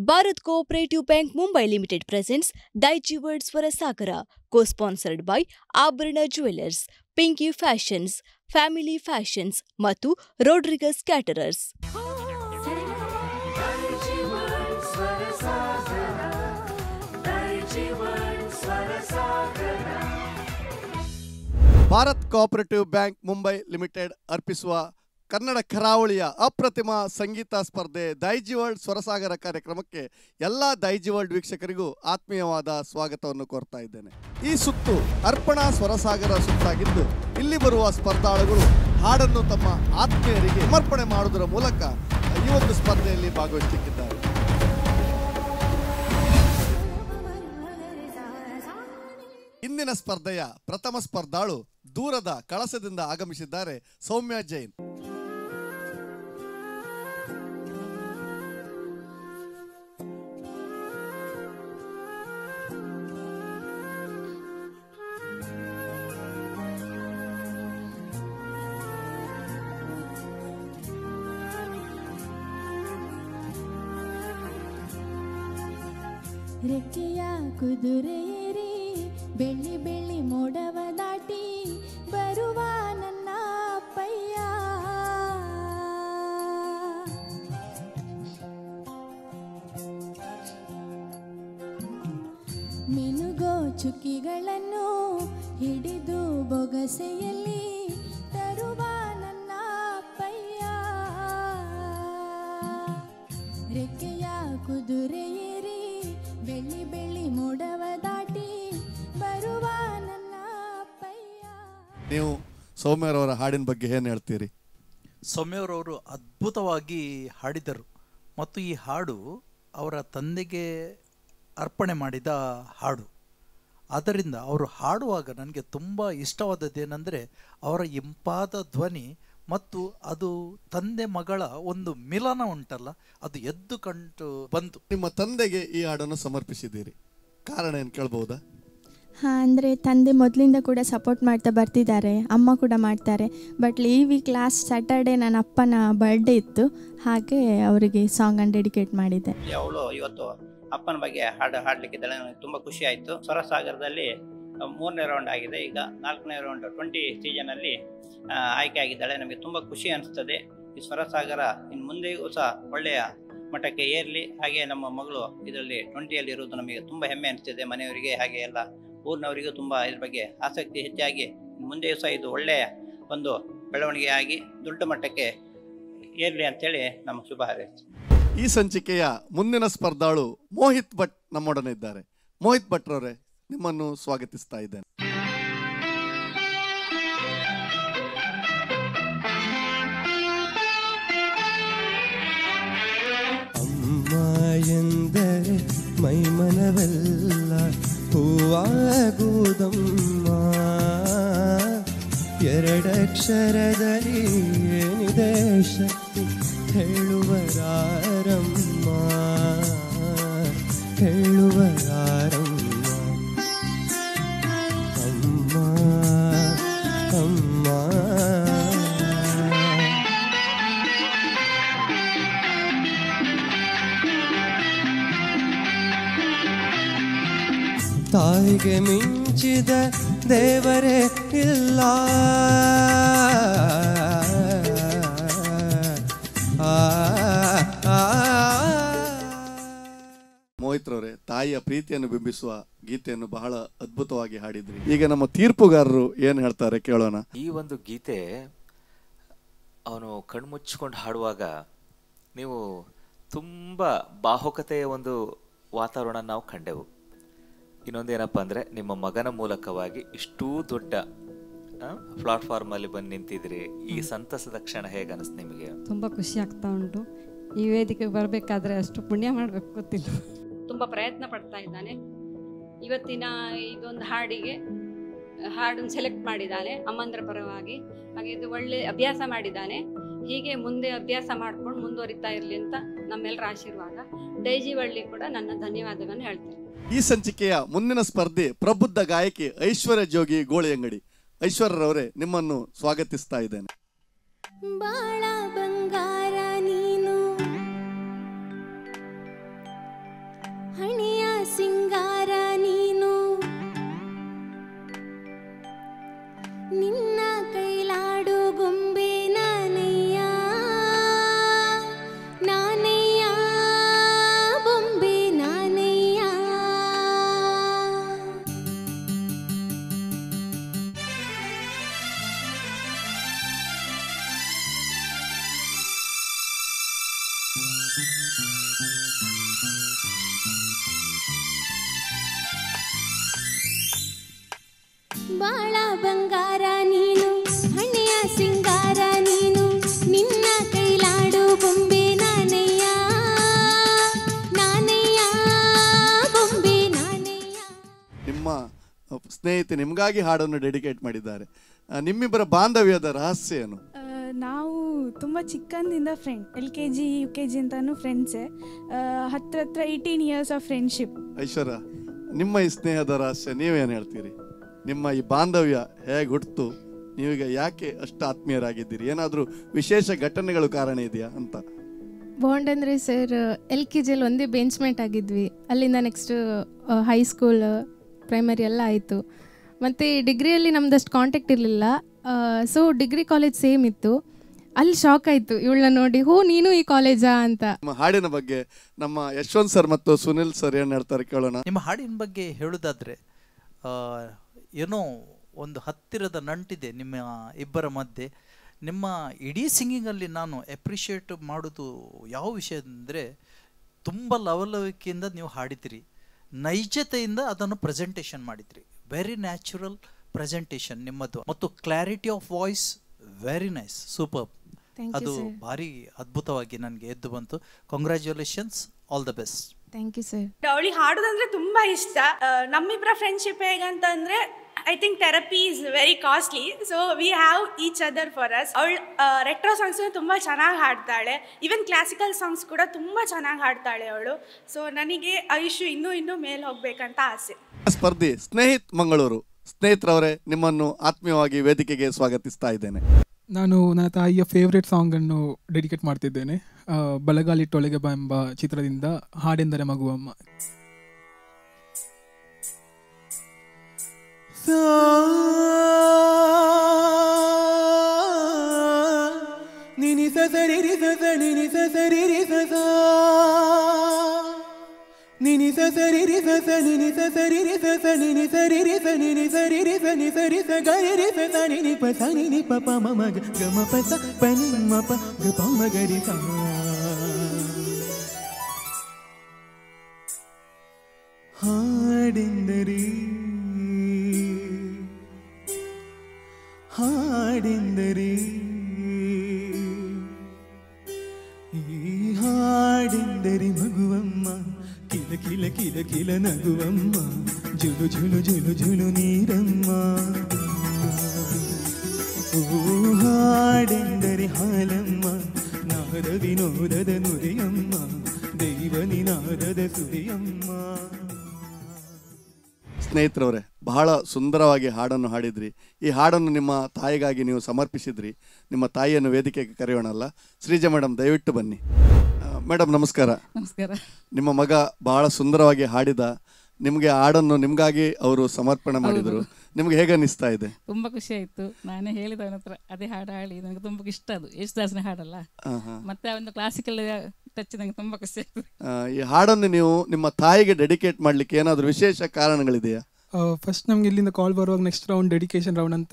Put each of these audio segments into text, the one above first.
Bharat Cooperative Bank Mumbai Limited presents Daiichi World Swarasagara, co-sponsored by Abhrana Jewelers, Pinky Fashions, Family Fashions ಮತ್ತು Rodriguez Caterers. Bharat cooperative bank Mumbai limited ಅರ್ಪಿಸುವ ಕನ್ನಡ ಕರಾವಳಿಯ ಅಪ್ರತಿಮ ಸಂಗೀತ ಸ್ಪರ್ಧೆ Daiji world ಸ್ವರಸಾಗರ ಕಾರ್ಯಕ್ರಮಕ್ಕೆ ಎಲ್ಲ Daiji world ವೀಕ್ಷಕರಿಗೂ ಆತ್ಮೀಯವಾದ ಸ್ವಾಗತವನ್ನು ಕೋರ್ತಾ ಇದ್ದೇನೆ. ಈ ಸುತ್ತು ಅರ್ಪಣಾ ಸ್ವರಸಾಗರ ಸುತ್ತಾಗಿದ್ದು ಇಲ್ಲಿ ಬರುವ ಸ್ಪರ್ಧಾಳುಗಳು ಹಾಡನ್ನು ತಮ್ಮ ಆತ್ಮೀಯರಿಗೆ ಸಮರ್ಪಣೆ ಮಾಡುವುದರ ಮೂಲಕ ಈ ಒಂದು ಸ್ಪರ್ಧೆಯಲ್ಲಿ ಭಾಗವಹಿಸುತ್ತಿದ್ದಾರೆ. ಇಂದಿನ ಸ್ಪರ್ಧೆಯ ಪ್ರಥಮ ಸ್ಪರ್ಧಾಳು ದೂರದ ಕಳಸದಿಂದ ಆಗಮಿಸಿದ್ದಾರೆ ಸೌಮ್ಯ ಜೈನ್. ರೆಕ್ಕೆಯ ಕುದುರೆಯೇರಿ ಬೆಳ್ಳಿ ಬೆಳ್ಳಿ ಮೋಡವ ದಾಟಿ ಬರುವ ನನ್ನ ಅಪ್ಪಯ್ಯ, ಮಿನುಗೋ ಚುಕ್ಕಿಗಳನ್ನು ಹಿಡಿದು ಬೊಗಸೆಯಲ್ಲಿ ತರುವ ನನ್ನ ಅಪ್ಪಯ್ಯ. ರೆಕ್ಕೆಯ ಕುದುರೆಯೇರಿ ಬೆಳ್ಳಿ ಬೆಳ್ಳಿ ಮೋಡವ ದಾಟಿ ಬರುವ ನನ್ನ ಅಪ್ಪಯ್ಯ. ನೀವು ಸೌಮ್ಯರವರ ಹಾಡಿನ ಬಗ್ಗೆ ಏನು ಹೇಳ್ತೀರಿ? ಸೌಮ್ಯರವರು ಅದ್ಭುತವಾಗಿ ಹಾಡಿದರು ಮತ್ತು ಈ ಹಾಡು ಅವರ ತಂದೆಗೆ ಅರ್ಪಣೆ ಮಾಡಿದ ಹಾಡು. ಆದ್ದರಿಂದ ಅವರು ಹಾಡುವಾಗ ನನಗೆ ತುಂಬ ಇಷ್ಟವಾದದ್ದೇನೆಂದರೆ ಅವರ ಇಂಪಾದ ಧ್ವನಿ ಮತ್ತು ಅದು ತಂದೆ ಮಗಳ ಒಂದು ಮಿಲನ ಉಂಟಲ್ಲ, ಅದು ಎದ್ದು ಕಂಡು ಬಂತು. ನಿಮ್ಮ ತಂದೆಗೆ ಈ ಹಾಡನ್ನು ಸಮರ್ಪಿಸಿದ್ದೀರಿ, ಕಾರಣ ಏನು ಕೇಳ್ಬಹುದಾ? ಅಂದರೆ ತಂದೆ ಮೊದಲಿಂದ ಕೂಡ ಸಪೋರ್ಟ್ ಮಾಡ್ತಾ ಬರ್ತಿದ್ದಾರೆ, ಅಮ್ಮ ಕೂಡ ಮಾಡ್ತಾರೆ. ಬಟ್ ಈ ವೀಕ್ ಲಾಸ್ಟ್ ಸ್ಯಾಟರ್ಡೆ ನನ್ನ ಅಪ್ಪನ ಬರ್ಡೇ ಇತ್ತು, ಹಾಗೆ ಅವರಿಗೆ ಸಾಂಗನ್ನು ಡೆಡಿಕೇಟ್ ಮಾಡಿದ್ದೆ. ಅವಳು ಇವತ್ತು ಅಪ್ಪನ ಬಗ್ಗೆ ಹಾಡಲಿಕ್ಕಿದ್ದಾಳೆ. ನನಗೆ ತುಂಬ ಖುಷಿ ಆಯಿತು. ಸ್ವರಸಾಗರದಲ್ಲಿ 3ನೇ ರೌಂಡ್ ಆಗಿದೆ, ಈಗ 4ನೇ ರೌಂಡ್ 20 ಸೀಸನಲ್ಲಿ ಆಯ್ಕೆ ಆಗಿದ್ದಾಳೆ. ನಮಗೆ ತುಂಬ ಖುಷಿ ಅನಿಸ್ತದೆ. ಈ ಸ್ವರಸಾಗರ ಇನ್ನು ಮುಂದೆಯೂ ಸಹ ಒಳ್ಳೆಯ ಮಟ್ಟಕ್ಕೆ ಏರಲಿ. ಹಾಗೆ ನಮ್ಮ ಮಗಳು ಇದರಲ್ಲಿ 20ಯಲ್ಲಿ ಇರುವುದು ನಮಗೆ ತುಂಬ ಹೆಮ್ಮೆ ಅನಿಸ್ತಿದೆ. ಮನೆಯವರಿಗೆ ಹಾಗೆ ಎಲ್ಲ ಊರಿನವರಿಗೂ ತುಂಬ ಇದ್ರ ಬಗ್ಗೆ ಆಸಕ್ತಿ ಹೆಚ್ಚಾಗಿ ಮುಂದೆಯೂ ಸಹ ಇದು ಒಳ್ಳೆಯ ಒಂದು ಬೆಳವಣಿಗೆ ಆಗಿ ದೊಡ್ಡ ಮಟ್ಟಕ್ಕೆ ಏರಲಿ ಅಂತೇಳಿ ನಮ್ಮ ಶುಭ ಹಾರೈಸ್ತೀವಿ. ಈ ಸಂಚಿಕೆಯ ಮುಂದಿನ ಸ್ಪರ್ಧಾಳು ಮೋಹಿತ್ ಭಟ್ ನಮ್ಮೊಡನೆ ಇದ್ದಾರೆ. ಮೋಹಿತ್ ಭಟ್ರವರೇ, ನಿಮ್ಮನ್ನು ಸ್ವಾಗತಿಸ್ತಾ ಇದ್ದೇನೆ. ಅಮ್ಮ ಎಂದರೆ ಮೈಮನವೆಲ್ಲ ಹೂವಾಗುವುದಮ್ಮ, ಎರಡಕ್ಷರದಲ್ಲಿ ಏನಿದೆ ಶಕ್ತಿ ಹೇಳುವರಾರಮ್ಮ, ಹೇಳುವರಾರಮ್ಮ. ಅಮ್ಮ ಅಮ್ಮ ತಾಯಿಗೆ ಮಿಂಚಿದ ದೇವರೇ ಇಲ್ಲ, ಮೋಹಿತ್ರವರೇ, ತಾಯಿಯ ಪ್ರೀತಿಯನ್ನು ಬಿಂಬಿಸುವ ಗೀತೆಯನ್ನು ಬಹಳ ಅದ್ಭುತವಾಗಿ ಹಾಡಿದ್ರಿ. ಈಗ ನಮ್ಮ ತೀರ್ಪುಗಾರರು ಏನು ಹೇಳ್ತಾರೆ ಕೇಳೋಣ. ಈ ಒಂದು ಗೀತೆ ಅವನು ಕಣ್ಮುಚ್ಚಿಕೊಂಡು ಹಾಡುವಾಗ ನೀವು ತುಂಬ ಬಾಹುಕತೆಯ ಒಂದು ವಾತಾವರಣ ನಾವು ಕಂಡೆವು. ಇನ್ನೊಂದೇನಪ್ಪ ಅಂದರೆ ನಿಮ್ಮ ಮಗನ ಮೂಲಕವಾಗಿ ಇಷ್ಟೂ ದೊಡ್ಡ ಪ್ಲಾಟ್ಫಾರ್ಮಲ್ಲಿ ಬಂದು ನಿಂತಿದ್ರಿ. ಈ ಸಂತಸದ ಕ್ಷಣ ಹೇಗೆ ಅನಿಸ್ತು ನಿಮಗೆ? ತುಂಬ ಖುಷಿ ಆಗ್ತಾ ಉಂಟು. ಈ ವೇದಿಕೆಗೆ ಬರಬೇಕಾದ್ರೆ ಅಷ್ಟು ಪುಣ್ಯ ಮಾಡಬೇಕು ಗೊತ್ತಿಲ್ಲ. ತುಂಬ ಪ್ರಯತ್ನ ಪಡ್ತಾ ಇದ್ದಾನೆ. ಇವತ್ತಿನ ಇದೊಂದು ಹಾಡನ್ನು ಸೆಲೆಕ್ಟ್ ಮಾಡಿದ್ದಾನೆ ಅಮ್ಮಂದ್ರ ಪರವಾಗಿ. ಹಾಗೆ ಇದು ಒಳ್ಳೆ ಅಭ್ಯಾಸ ಮಾಡಿದ್ದಾನೆ. ಹೀಗೆ ಮುಂದೆ ಅಭ್ಯಾಸ ಮಾಡ್ಕೊಂಡು ಮುಂದುವರಿತಾ ಇರಲಿ ಅಂತ ನಮ್ಮೆಲ್ಲರ ಆಶೀರ್ವಾದ. ದೈಜಿ ವರ್ಲ್ಡ್ ಕೂಡ ನನ್ನ ಧನ್ಯವಾದವನ್ನು ಹೇಳ್ತೇನೆ. ಈ ಸಂಚಿಕೆಯ ಮುಂದಿನ ಸ್ಪರ್ಧೆ ಪ್ರಬುದ್ಧ ಗಾಯಕಿ ಐಶ್ವರ್ಯ ಜೋಗಿ ಗೋಳಿಯಂಗಡಿ. ಐಶ್ವರ್ಯರವರೇ, ನಿಮ್ಮನ್ನು ಸ್ವಾಗತಿಸ್ತಾ ಇದ್ದೇನೆ. ಬಾಳ ಬಂಗಾರ ನೀನು ನಿನ್ನ ಕೈಲಾಡು ಗೊಂಬೆ ನಾನಯ್ಯ ನಾನಯ್ಯ ಬೊಂಬೆ ನಾನಯ್ಯ. ಬಾಳ ಬಂಗಾರ ನೀನು ಹಣೆಯ ಸಿಂಗಾರ ನೀನು ನಿನ್ನ ಕೈಲಾಡು ಬೊಂಬೆ ನಾನಯ್ಯ ನಾನಯ್ಯ ಬೊಂಬೆ ನಾನಯ್ಯ. ನಿಮ್ಮ ಸ್ನೇಹಿತೆ ನಿಮಗಾಗಿ ಹಾಡನ್ನು ಡೆಡಿಕೇಟ್ ಮಾಡಿದ್ದಾರೆ. ನಿಮ್ಮಿಬ್ಬರ ಬಾಂಧವ್ಯದ ರಹಸ್ಯ ಏನು? ನಾವು ತುಂಬ ಚಿಕ್ಕಂದಿಂದ ಫ್ರೆಂಡ್, LKG UKG ಅಂತಾನು ಫ್ರೆಂಡ್ಸೇ. ಹತ್ರ 18 years ಆಫ್ ಫ್ರೆಂಡ್ಶಿಪ್. ಐಶ್ವರ್ಯ, ನಿಮ್ಮ ಈ ಸ್ನೇಹದ ರಹಸ್ಯ ನೀವೇನು ಹೇಳ್ತೀರಿ? ನಿಮ್ಮ ಈ ಬಾಂಧವ್ಯ ಹೇಗೆ ಹುಟ್ಟಿತು? ನೀವೀಗ ಯಾಕೆ ಅಷ್ಟು ಆತ್ಮೀಯರಾಗಿದ್ದೀರಿ? ಏನಾದರೂ ವಿಶೇಷ ಘಟನೆಗಳು ಕಾರಣ ಇದೆಯಾ ಅಂತ? ಬಾಂಡ್ ಅಂದರೆ ಸರ್, LKGಯಲ್ಲಿ ಒಂದೇ ಬೆಂಚ್ಮೇಟ್ ಆಗಿದ್ವಿ. ಅಲ್ಲಿಂದ ನೆಕ್ಸ್ಟ್ ಹೈಸ್ಕೂಲ್, ಪ್ರೈಮರಿ ಎಲ್ಲ ಆಯಿತು. ಮತ್ತು ಡಿಗ್ರಿಯಲ್ಲಿ ನಮ್ದಷ್ಟು ಕಾಂಟ್ಯಾಕ್ಟ್ ಇರಲಿಲ್ಲ. ಸೊ ಡಿಗ್ರಿ ಕಾಲೇಜ್ ಸೇಮ್ ಇತ್ತು. ಅಲ್ಲಿ ಶಾಕ್ ಆಯಿತು ಇವಳನ್ನ ನೋಡಿ, ಹೋ ನೀನು ಈ ಕಾಲೇಜಾ ಅಂತ. ನಮ್ಮ ಹಾಡಿನ ಬಗ್ಗೆ ನಮ್ಮ ಯಶವಂತ್ ಸರ್ ಮತ್ತು ಸುನಿಲ್ ಸರ್ ಏನು ಹೇಳ್ತಾರೆ ಕೇಳೋಣ. ನಿಮ್ಮ ಹಾಡಿನ ಬಗ್ಗೆ ಹೇಳೋದಾದರೆ ಏನೋ ಒಂದು ಹತ್ತಿರದ ನಂಟಿದೆ ನಿಮ್ಮ ಇಬ್ಬರ ಮಧ್ಯೆ. ನಿಮ್ಮ ಇಡೀ ಸಿಂಗಿಂಗಲ್ಲಿ ನಾನು ಅಪ್ರಿಷಿಯೇಟ್ ಮಾಡೋದು ಯಾವ ವಿಷಯ ಅಂದರೆ, ತುಂಬ ಲವಲವಿಕೆಯಿಂದ ನೀವು ಹಾಡಿದಿರಿ, ನೈಜತೆಯಿಂದ ಅದನ್ನು ಪ್ರೆಸೆಂಟೇಷನ್ ಮಾಡಿದ್ರಿ. ವೆರಿ ನ್ಯಾಚುರಲ್ ಪ್ರೆಸೆಂಟೇಷನ್ ನಿಮ್ಮದು, ಮತ್ತು clarity of voice very nice, super. ಅದು ಭಾರಿ ಅದ್ಭುತವಾಗಿ ನನಗೆ ಎದ್ದು ಬಂತು. Congratulations, all the best. Thank you sir. ಅವಳಿಗೆ ಹಾಡೋದಂದ್ರೆ ತುಂಬ ಇಷ್ಟ. ನಮ್ಮಿಬ್ಬರ ಫ್ರೆಂಡ್ಶಿಪ್ ಹೇಗಂತಂದರೆ, I think therapy is very costly, so we have each other for us. ಅವಳು ರೆಟ್ರೋ ಸಾಂಗ್ಸ್ ತುಂಬ ಚೆನ್ನಾಗಿ ಹಾಡ್ತಾಳೆ, ಈವನ್ ಕ್ಲಾಸಿಕಲ್ ಸಾಂಗ್ಸ್ ಕೂಡ ತುಂಬ ಚೆನ್ನಾಗಿ ಹಾಡ್ತಾಳೆ ಅವಳು. ಸೊ ನನಗೆ ಆಯುಷು ಇನ್ನೂ ಮೇಲೆ ಹೋಗ್ಬೇಕಂತ ಆಸೆ. ಸ್ಪರ್ಧಿ ಸ್ನೇಹಿತ್ ಮಂಗಳೂರು, ಸ್ನೇಹಿತರವರೇ, ನಿಮ್ಮನ್ನು ಆತ್ಮೀಯವಾಗಿ ವೇದಿಕೆಗೆ ಸ್ವಾಗತಿಸ್ತಾ ಇದ್ದೇನೆ. ನಾನು ನನ್ನ ತಾಯಿಯ ಫೇವ್ರೇಟ್ ಸಾಂಗನ್ನು ಡೆಡಿಕೇಟ್ ಮಾಡ್ತಿದ್ದೇನೆ. ಬಲಗಾಲಿಟ್ಟೊಳಗೆ ಬಾ ಎಂಬ ಚಿತ್ರದಿಂದ ಹಾಡೆಂದರೆ ಮಗುವಮ್ಮ. ನಿನಿ ಸರಿ ರಿ ಸರಿ ರಿ ಸರಿ ರಿ ಸಾ ನಿನಿ ಸರಿ ರಿ ಸರಿ ನಿ ಸರಿ ರಿ ಸರಿ ನಿ ಸರಿ ರಿ ಸರಿ ನಿ ಸರಿ ರಿ ಸನಿ ಸರಿ ಸ ಗರಿ ರಿ ಸನಿ ನಿ ಪ ಸನಿ ನಿ ಪ ಪ ಮ ಗ ಗ ಮ ಪ ಸ ಪ ನಿ ಮ ಪ ಗ ಪ ಮ ಗ ರಿ ಸ. ಹಾಡೆಂದರೆ ಹಾಡೆಂದರೆ ಈ ಹಾಡೆಂದರೆ ಮಗುವಮ್ಮ, ಕಿಲ ಕಿಲ ಕಿಲ ಕಿಲ ನಗುವಮ್ಮ, ಜುಲು ಜುಲು ಜುಲು ಜುಲು ನೀರಮ್ಮ. ಓ ಹಾಡೆಂದರೆ ಹಾಲಮ್ಮ, ನಾದ ವಿನೋದದ ನುಡಿಯಮ್ಮ, ದೈವ ನಿನಾದದ ಸುರಿಯಮ್ಮ. ಸ್ನೇಹಿತರವರೇ, ಬಹಳ ಸುಂದರವಾಗಿ ಹಾಡನ್ನು ಹಾಡಿದ್ರಿ. ಈ ಹಾಡನ್ನು ನಿಮ್ಮ ತಾಯಿಗಾಗಿ ನೀವು ಸಮರ್ಪಿಸಿದ್ರಿ. ನಿಮ್ಮ ತಾಯಿಯನ್ನು ವೇದಿಕೆಗೆ ಕರೆಯೋಣಲ್ಲ. ಶ್ರೀಜಾ ಮೇಡಮ್, ದಯವಿಟ್ಟು ಬನ್ನಿ. ಮೇಡಮ್ ನಮಸ್ಕಾರ. ನಮಸ್ಕಾರ. ನಿಮ್ಮ ಮಗ ಬಹಳ ಸುಂದರವಾಗಿ ಹಾಡಿದ, ನಿಮಗೆ ಹಾಡನ್ನು ನಿಮಗಾಗಿ ಅವರು ಸಮರ್ಪಣೆ ಮಾಡಿದರು. ನಿಮ್ಗೆ ಹೇಗೆ ಅನಿಸ್ತಾ ಇದೆ? ತುಂಬ ಖುಷಿ ಆಯಿತು. ನಾನೇ ಹೇಳಿದ ಅವನ ಹತ್ರ ಅದೇ ಹಾಡು ಹಾಡಿ, ನನಗೆ ತುಂಬ ಇಷ್ಟ. ಅದು ಯೇಸುದಾಸನ ಹಾಡಲ್ಲ, ಮತ್ತೆ ಒಂದು ಕ್ಲಾಸಿಕಲ್ ಟಚ್, ನನಗೆ ತುಂಬ ಖುಷಿ ಆಯಿತು. ಈ ಹಾಡನ್ನು ನೀವು ನಿಮ್ಮ ತಾಯಿಗೆ ಡೆಡಿಕೇಟ್ ಮಾಡಲಿಕ್ಕೆ ಏನಾದರೂ ವಿಶೇಷ ಕಾರಣಗಳಿದೆಯಾ? ಫಸ್ಟ್ ನಮ್ಗೆ ಇಲ್ಲಿಂದ ಕಾಲ್ ಬರುವಾಗ ನೆಕ್ಸ್ಟ್ ರೌಂಡ್ ಡೆಡಿಕೇಶನ್ ರೌಂಡ್ ಅಂತ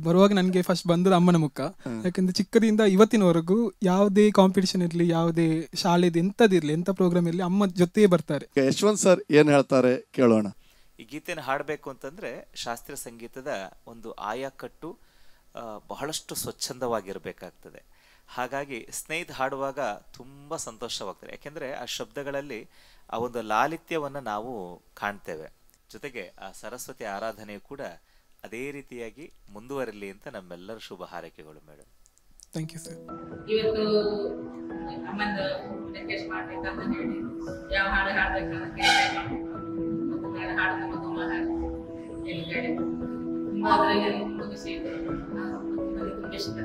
ಬರುವಾಗ ನನಗೆ ಫಸ್ಟ್ ಬಂದದ್ದು ಅಮ್ಮನ ಮುಖ. ಯಾಕಂದ್ರೆ ಚಿಕ್ಕದಿಂದ ಇವತ್ತಿನವರೆಗೂ ಯಾವುದೇ ಕಾಂಪಿಟೇಷನ್ ಇರಲಿ, ಯಾವುದೇ ಶಾಲೆದು ಎಂಥದಿರಲಿ, ಎಂಥ ಪ್ರೋಗ್ರಾಮ್ ಇರಲಿ, ಅಮ್ಮ ಜೊತೆಯೇ ಬರ್ತಾರೆ. ಯಶವಂತ್ ಸರ್ ಏನು ಹೇಳ್ತಾರೆ ಕೇಳೋಣ. ಈ ಗೀತೆಯನ್ನು ಹಾಡಬೇಕು ಅಂತಂದ್ರೆ ಶಾಸ್ತ್ರೀಯ ಸಂಗೀತದ ಒಂದು ಆಯಾಕಟ್ಟು ಬಹಳಷ್ಟು ಸ್ವಚ್ಛಂದವಾಗಿರಬೇಕಾಗ್ತದೆ. ಹಾಗಾಗಿ ಸ್ನೇಹಿತ ಹಾಡುವಾಗ ತುಂಬ ಸಂತೋಷವಾಗ್ತದೆ. ಯಾಕೆಂದರೆ ಆ ಶಬ್ದಗಳಲ್ಲಿ ಆ ಒಂದು ಲಾಲಿತ್ಯವನ್ನು ನಾವು ಕಾಣ್ತೇವೆ. ಜೊತೆಗೆ ಆ ಸರಸ್ವತಿ ಆರಾಧನೆಯು ಕೂಡ ಅದೇ ರೀತಿಯಾಗಿ ಮುಂದುವರಲಿ ಅಂತ ನಮ್ಮೆಲ್ಲರ ಶುಭ ಹಾರೈಕೆಗಳು ಮೇಡಮ್. Thank you sir. ಇವತ್ತು ಅಮ್ಮಂದು ಡೆಡಿಕೇಶನ್ ಮಾಡಬೇಕಂತ ಹೇಳಿ ಯಾವ ಹಾಡು ಹಾಡಬೇಕಂತ ಹಾಡು ತುಂಬ ಹೇಳಿ ತುಂಬ ಅದರಲ್ಲಿ ತುಂಬ ಖುಷಿ ಇದೆ. ತುಂಬ ಇಷ್ಟ.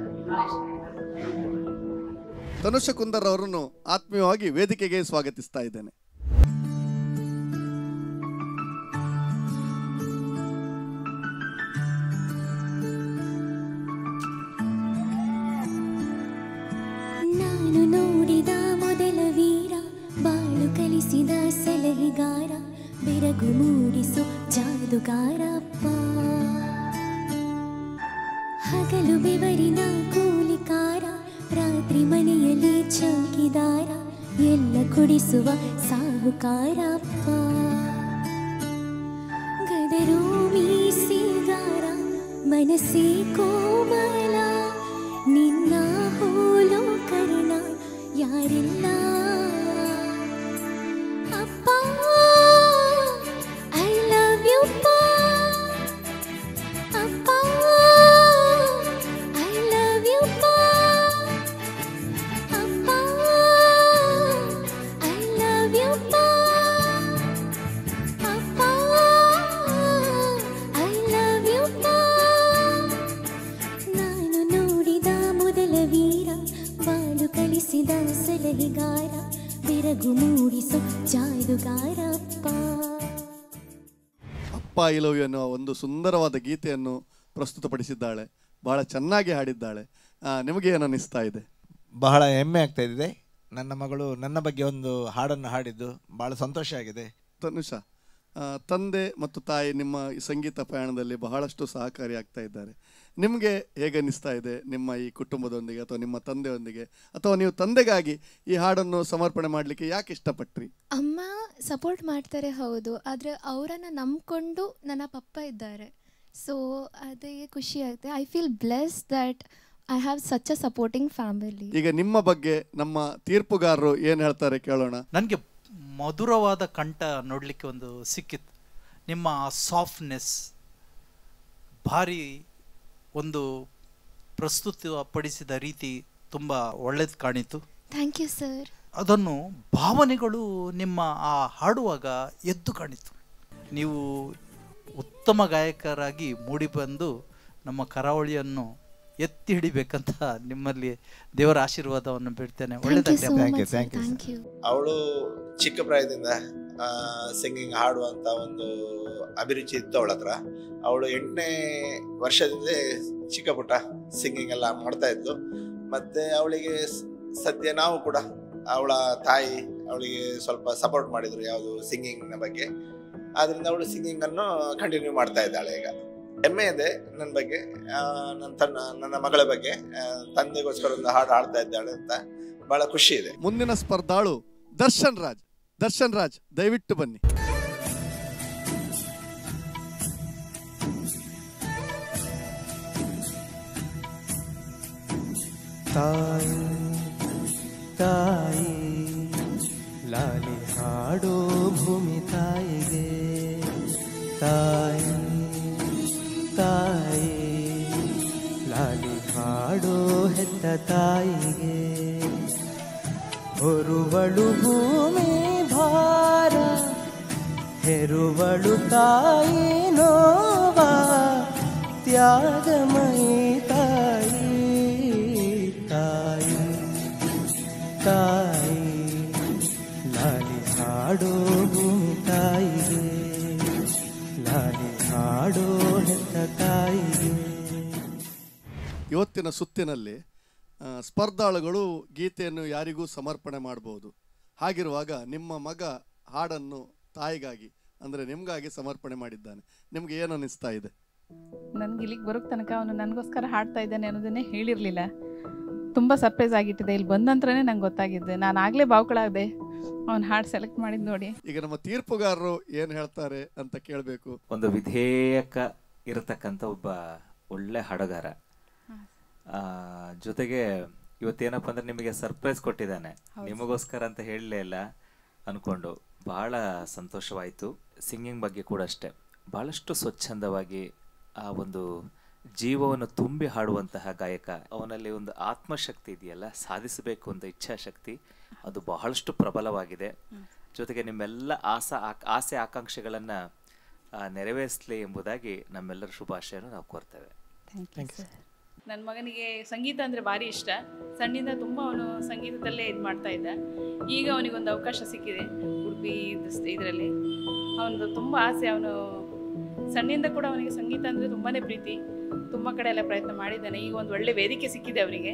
ತನುಷ ಕುಂದರ್ ಅವರನ್ನು ಆತ್ಮೀಯವಾಗಿ ವೇದಿಕೆಗೆ ಸ್ವಾಗತಿಸ್ತಾ ಇದ್ದೇನೆ. ಬೆರಗು ಮೂಡಿಸು ಜಾದುಗಾರಪ್ಪ. ಹಗಲು ಬೆವರಿನ ಕೂಲಿಕಾರ, ರಾತ್ರಿ ಮನೆಯಲ್ಲಿ ಚೌಕಿದಾರ, ಎಲ್ಲ ಕೊಡಿಸುವ ಸಾಹುಕಾರಪ್ಪ. ಗದರು ಮೀಸಿಗಾರ, ಮನಸ್ಸೇ ಕೋಮಲ, ನಿನ್ನ ಹೋಲೋ ಕರ್ಣ ಯಾರಿಲ್ಲ. ಅಪ್ಪ ಐ ಲವ್ ಯು ಪಾ, ಅಪ್ಪ ಐ ಲವ್ ಯು ಪಾ, ಅಪ್ಪ ಐ ಲವ್ ಯು ಪಾ, ಅಪ್ಪ ಐ ಲವ್ ಯು ಪಾ. ನಾನು ನೋಡಿದ ಮೊದಲ ವೀರ, ಬಾಳು ಕಲಿಸಿದ ಸಲಹೆಗಾರ, ಬೆರಗು ಮೂಡಿಸು ಜಾದುಗಾರಪ್ಪ. ಅಪ್ಪ ಐ ಲವ್ ಯು ಅನ್ನುವ ಒಂದು ಸುಂದರವಾದ ಗೀತೆಯನ್ನು ಪ್ರಸ್ತುತಪಡಿಸಿದ್ದಾಳೆ, ಬಹಳ ಚೆನ್ನಾಗಿ ಹಾಡಿದ್ದಾಳೆ. ನಿಮಗೆ ಏನು ಅನ್ನಿಸ್ತಾ ಇದೆ? ಬಹಳ ಹೆಮ್ಮೆ ಆಗ್ತಾ ಇದೆ. ನನ್ನ ಮಗಳು ನನ್ನ ಬಗ್ಗೆ ಒಂದು ಹಾಡನ್ನು ಹಾಡಿದ್ದು ಬಹಳ ಸಂತೋಷ ಆಗಿದೆ. ತನುಷಾ, ತಂದೆ ಮತ್ತು ತಾಯಿ ನಿಮ್ಮ ಈ ಸಂಗೀತ ಪ್ರಯಾಣದಲ್ಲಿ ಬಹಳಷ್ಟು ಸಹಕಾರಿಯಾಗ್ತಾ ಇದ್ದಾರೆ. ನಿಮಗೆ ಹೇಗೆ ಅನ್ನಿಸ್ತಾ ಇದೆ ನಿಮ್ಮ ಈ ಕುಟುಂಬದೊಂದಿಗೆ ಅಥವಾ ನಿಮ್ಮ ತಂದೆಯೊಂದಿಗೆ, ಅಥವಾ ನೀವು ತಂದೆಗಾಗಿ ಈ ಹಾಡನ್ನು ಸಮರ್ಪಣೆ ಮಾಡಲಿಕ್ಕೆ ಯಾಕೆ ಇಷ್ಟಪಟ್ರಿ? ಅಮ್ಮ ಸಪೋರ್ಟ್ ಮಾಡ್ತಾರೆ ಹೌದು, ಆದರೆ ಅವರನ್ನು ನಂಬಿಕೊಂಡು ನನ್ನ ಪಪ್ಪ ಇದ್ದಾರೆ. ಸೊ ಅದೇ ಖುಷಿ ಆಗುತ್ತೆ. I feel blessed that I have such a supporting family. ಈಗ ನಿಮ್ಮ ಬಗ್ಗೆ ನಮ್ಮ ತೀರ್ಪುಗಾರರು ಏನು ಹೇಳ್ತಾರೆ ಕೇಳೋಣ. ನನಗೆ ಮಧುರವಾದ ಕಂಠ ನೋಡಲಿಕ್ಕೆ ಒಂದು ಸಿಕ್ಕಿತ್ತು. ನಿಮ್ಮ ಸಾಫ್ಟ್ನೆಸ್ ಭಾರಿ ಒಂದು ಪ್ರಸ್ತುತಪಡಿಸಿದ ರೀತಿ ತುಂಬ ಒಳ್ಳೇದು ಕಾಣಿತು. Thank you sir. ಅದನ್ನು ಭಾವನೆಗಳು ನಿಮ್ಮ ಆ ಹಾಡುವಾಗ ಎದ್ದು ಕಾಣಿತು. ನೀವು ಉತ್ತಮ ಗಾಯಕರಾಗಿ ಮೂಡಿಬಂದು ನಮ್ಮ ಕರಾವಳಿಯನ್ನು ಎತ್ತಿ ಹಿಡಿಬೇಕಂತ ನಿಮ್ಮಲ್ಲಿ ದೇವರ ಆಶೀರ್ವಾದವನ್ನು ಬಿಡ್ತೇನೆ. ಒಳ್ಳೆದಾಗಲಿ. ಅವಳು ಚಿಕ್ಕ ಪ್ರಾಯದಿಂದ ಸಿಂಗಿಂಗ್ ಹಾಡುವಂತ ಒಂದು ಅಭಿರುಚಿ ಇತ್ತು ಅವಳ ಹತ್ರ. ಅವಳು 8ನೇ ವರ್ಷದಿಂದ ಚಿಕ್ಕ ಪುಟ್ಟ ಸಿಂಗಿಂಗ್ ಎಲ್ಲ ಮಾಡ್ತಾ ಇತ್ತು. ಮತ್ತೆ ಅವಳಿಗೆ ಸದ್ಯ ನಾವು ಕೂಡ ಅವಳ ತಾಯಿ ಅವಳಿಗೆ ಸ್ವಲ್ಪ ಸಪೋರ್ಟ್ ಮಾಡಿದ್ರು ಯಾವುದು ಸಿಂಗಿಂಗ್ನ ಬಗ್ಗೆ. ಆದ್ರಿಂದ ಅವಳು ಸಿಂಗಿಂಗ್ ಅನ್ನು ಕಂಟಿನ್ಯೂ ಮಾಡ್ತಾ ಇದ್ದಾಳೆ. ಈಗ ಹೆಮ್ಮೆ ಇದೆ ನನ್ನ ಬಗ್ಗೆ, ನನ್ನ ಮಗಳ ಬಗ್ಗೆ. ತಂದೆಗೋಸ್ಕರ ಒಂದು ಹಾಡು ಹಾಡ್ತಾ ಇದ್ದಾಳೆ ಅಂತ ಬಹಳ ಖುಷಿ ಇದೆ. ಮುಂದಿನ ಸ್ಪರ್ಧಾಳು ದರ್ಶನ್ ರಾಜ್. ದರ್ಶನ್ ರಾಜ್, ದಯವಿಟ್ಟು ಬನ್ನಿ. ತಾಯಿ ತಾಯಿ ಲಾಲಿ ಹಾಡೋ ಭೂಮಿ ತಾಯಿಗೆ, ತಾಯಿ ತಾಯಿ ಲಾಲಿ ಹಾಡೋ ಹೆತ್ತ ತಾಯಿಗೆ. ಹೊರುವಳು ಭೂಮಿ ಭಾರ, ಹೆರುವಳು ತಾಯಿ ನೋವ, ತ್ಯಾಗಮಯಿ ತಾಯಿ ತಾಯಿ ತಾಯಿ ಲಾಲಿ ಹಾಡೋ ಭೂಮಿ ತಾಯಿಗೆ, ಲಾಲಿ ಹಾಡೋ ಹೆತ್ತ ತಾಯಿಗೆ. ಇವತ್ತಿನ ಸುತ್ತಿನಲ್ಲಿ ಸ್ಪರ್ಧಾಳುಗಳು ಗೀತೆಯನ್ನು ಯಾರಿಗೂ ಸಮರ್ಪಣೆ ಮಾಡಬಹುದು. ಹಾಗಿರುವಾಗ ನಿಮ್ಮ ಮಗ ಹಾಡನ್ನು ತಾಯಿಗಾಗಿ ಅಂದರೆ ನಿಮಗಾಗಿ ಸಮರ್ಪಣೆ ಮಾಡಿದ್ದಾನೆ. ನಿಮ್ಗೆ ಏನು ಅನ್ನಿಸ್ತಾ ಇದೆ? ನನಗೆ ಇಲ್ಲಿಗೆ ಬರೋಕ್ಕೆ ತನಕ ಅವನು ನನಗೋಸ್ಕರ ಹಾಡ್ತಾ ಇದ್ದಾನೆ ಅನ್ನೋದನ್ನೇ ಹೇಳಿರಲಿಲ್ಲ. ತುಂಬ ಸರ್ಪ್ರೈಸ್ ಆಗಿಟ್ಟಿದೆ. ಇಲ್ಲಿ ಬಂದ ನಂತರನೇ ನಂಗೆ ಗೊತ್ತಾಗಿದ್ದೆ. ನಾನು ಆಗಲೇ ಬಾವುಗಳಾದೆ ಅವನು ಹಾಡು ಸೆಲೆಕ್ಟ್ ಮಾಡಿದ್ದು ನೋಡಿ. ಈಗ ನಮ್ಮ ತೀರ್ಪುಗಾರರು ಏನು ಹೇಳ್ತಾರೆ ಅಂತ ಕೇಳಬೇಕು. ಒಂದು ವಿಧೇಯಕ ಇರತಕ್ಕಂಥ ಒಬ್ಬ ಒಳ್ಳೆ ಹಾಡುಗಾರ, ಜೊತೆಗೆ ಇವತ್ತೇನಪ್ಪ ಅಂದ್ರೆ ನಿಮಗೆ ಸರ್ಪ್ರೈಸ್ ಕೊಟ್ಟಿದ್ದಾನೆ. ನಿಮಗೋಸ್ಕರ ಅಂತ ಹೇಳಲೇ ಇಲ್ಲ ಅನ್ಕೊಂಡು ಬಹಳ ಸಂತೋಷವಾಯಿತು. ಸಿಂಗಿಂಗ್ ಬಗ್ಗೆ ಕೂಡ ಅಷ್ಟೇ, ಬಹಳಷ್ಟು ಸ್ವಚ್ಛಂದವಾಗಿ ಆ ಒಂದು ಜೀವವನ್ನು ತುಂಬಿ ಹಾಡುವಂತಹ ಗಾಯಕ. ಅವನಲ್ಲಿ ಒಂದು ಆತ್ಮಶಕ್ತಿ ಇದೆಯಲ್ಲ, ಸಾಧಿಸಬೇಕು ಅಂತ ಇಚ್ಛಾಶಕ್ತಿ, ಅದು ಬಹಳಷ್ಟು ಪ್ರಬಲವಾಗಿದೆ. ಜೊತೆಗೆ ನಿಮ್ಮೆಲ್ಲ ಆಸೆ ಆಕಾಂಕ್ಷೆಗಳನ್ನು ನೆರವೇರಿಸಲಿ ಎಂಬುದಾಗಿ ನಮ್ಮೆಲ್ಲರ ಶುಭಾಶಯವನ್ನು ನಾವು ಕೋರ್ತೇವೆ. ನನ್ನ ಮಗನಿಗೆ ಸಂಗೀತ ಅಂದರೆ ಭಾರಿ ಇಷ್ಟ. ಸಣ್ಣಿಂದ ತುಂಬ ಅವನು ಸಂಗೀತದಲ್ಲೇ ಇದು ಮಾಡ್ತಾ ಇದ್ದ. ಈಗ ಅವನಿಗೊಂದು ಅವಕಾಶ ಸಿಕ್ಕಿದೆ ಉಡುಪಿ ಇದರಲ್ಲಿ. ಅವನದು ತುಂಬ ಆಸೆ. ಅವನು ಸಣ್ಣಿಂದ ಕೂಡ ಅವನಿಗೆ ಸಂಗೀತ ಅಂದರೆ ತುಂಬಾ ಪ್ರೀತಿ. ತುಂಬ ಕಡೆ ಎಲ್ಲ ಪ್ರಯತ್ನ ಮಾಡಿದ್ದಾನೆ. ಈಗ ಒಂದು ಒಳ್ಳೆ ವೇದಿಕೆ ಸಿಕ್ಕಿದೆ ಅವನಿಗೆ.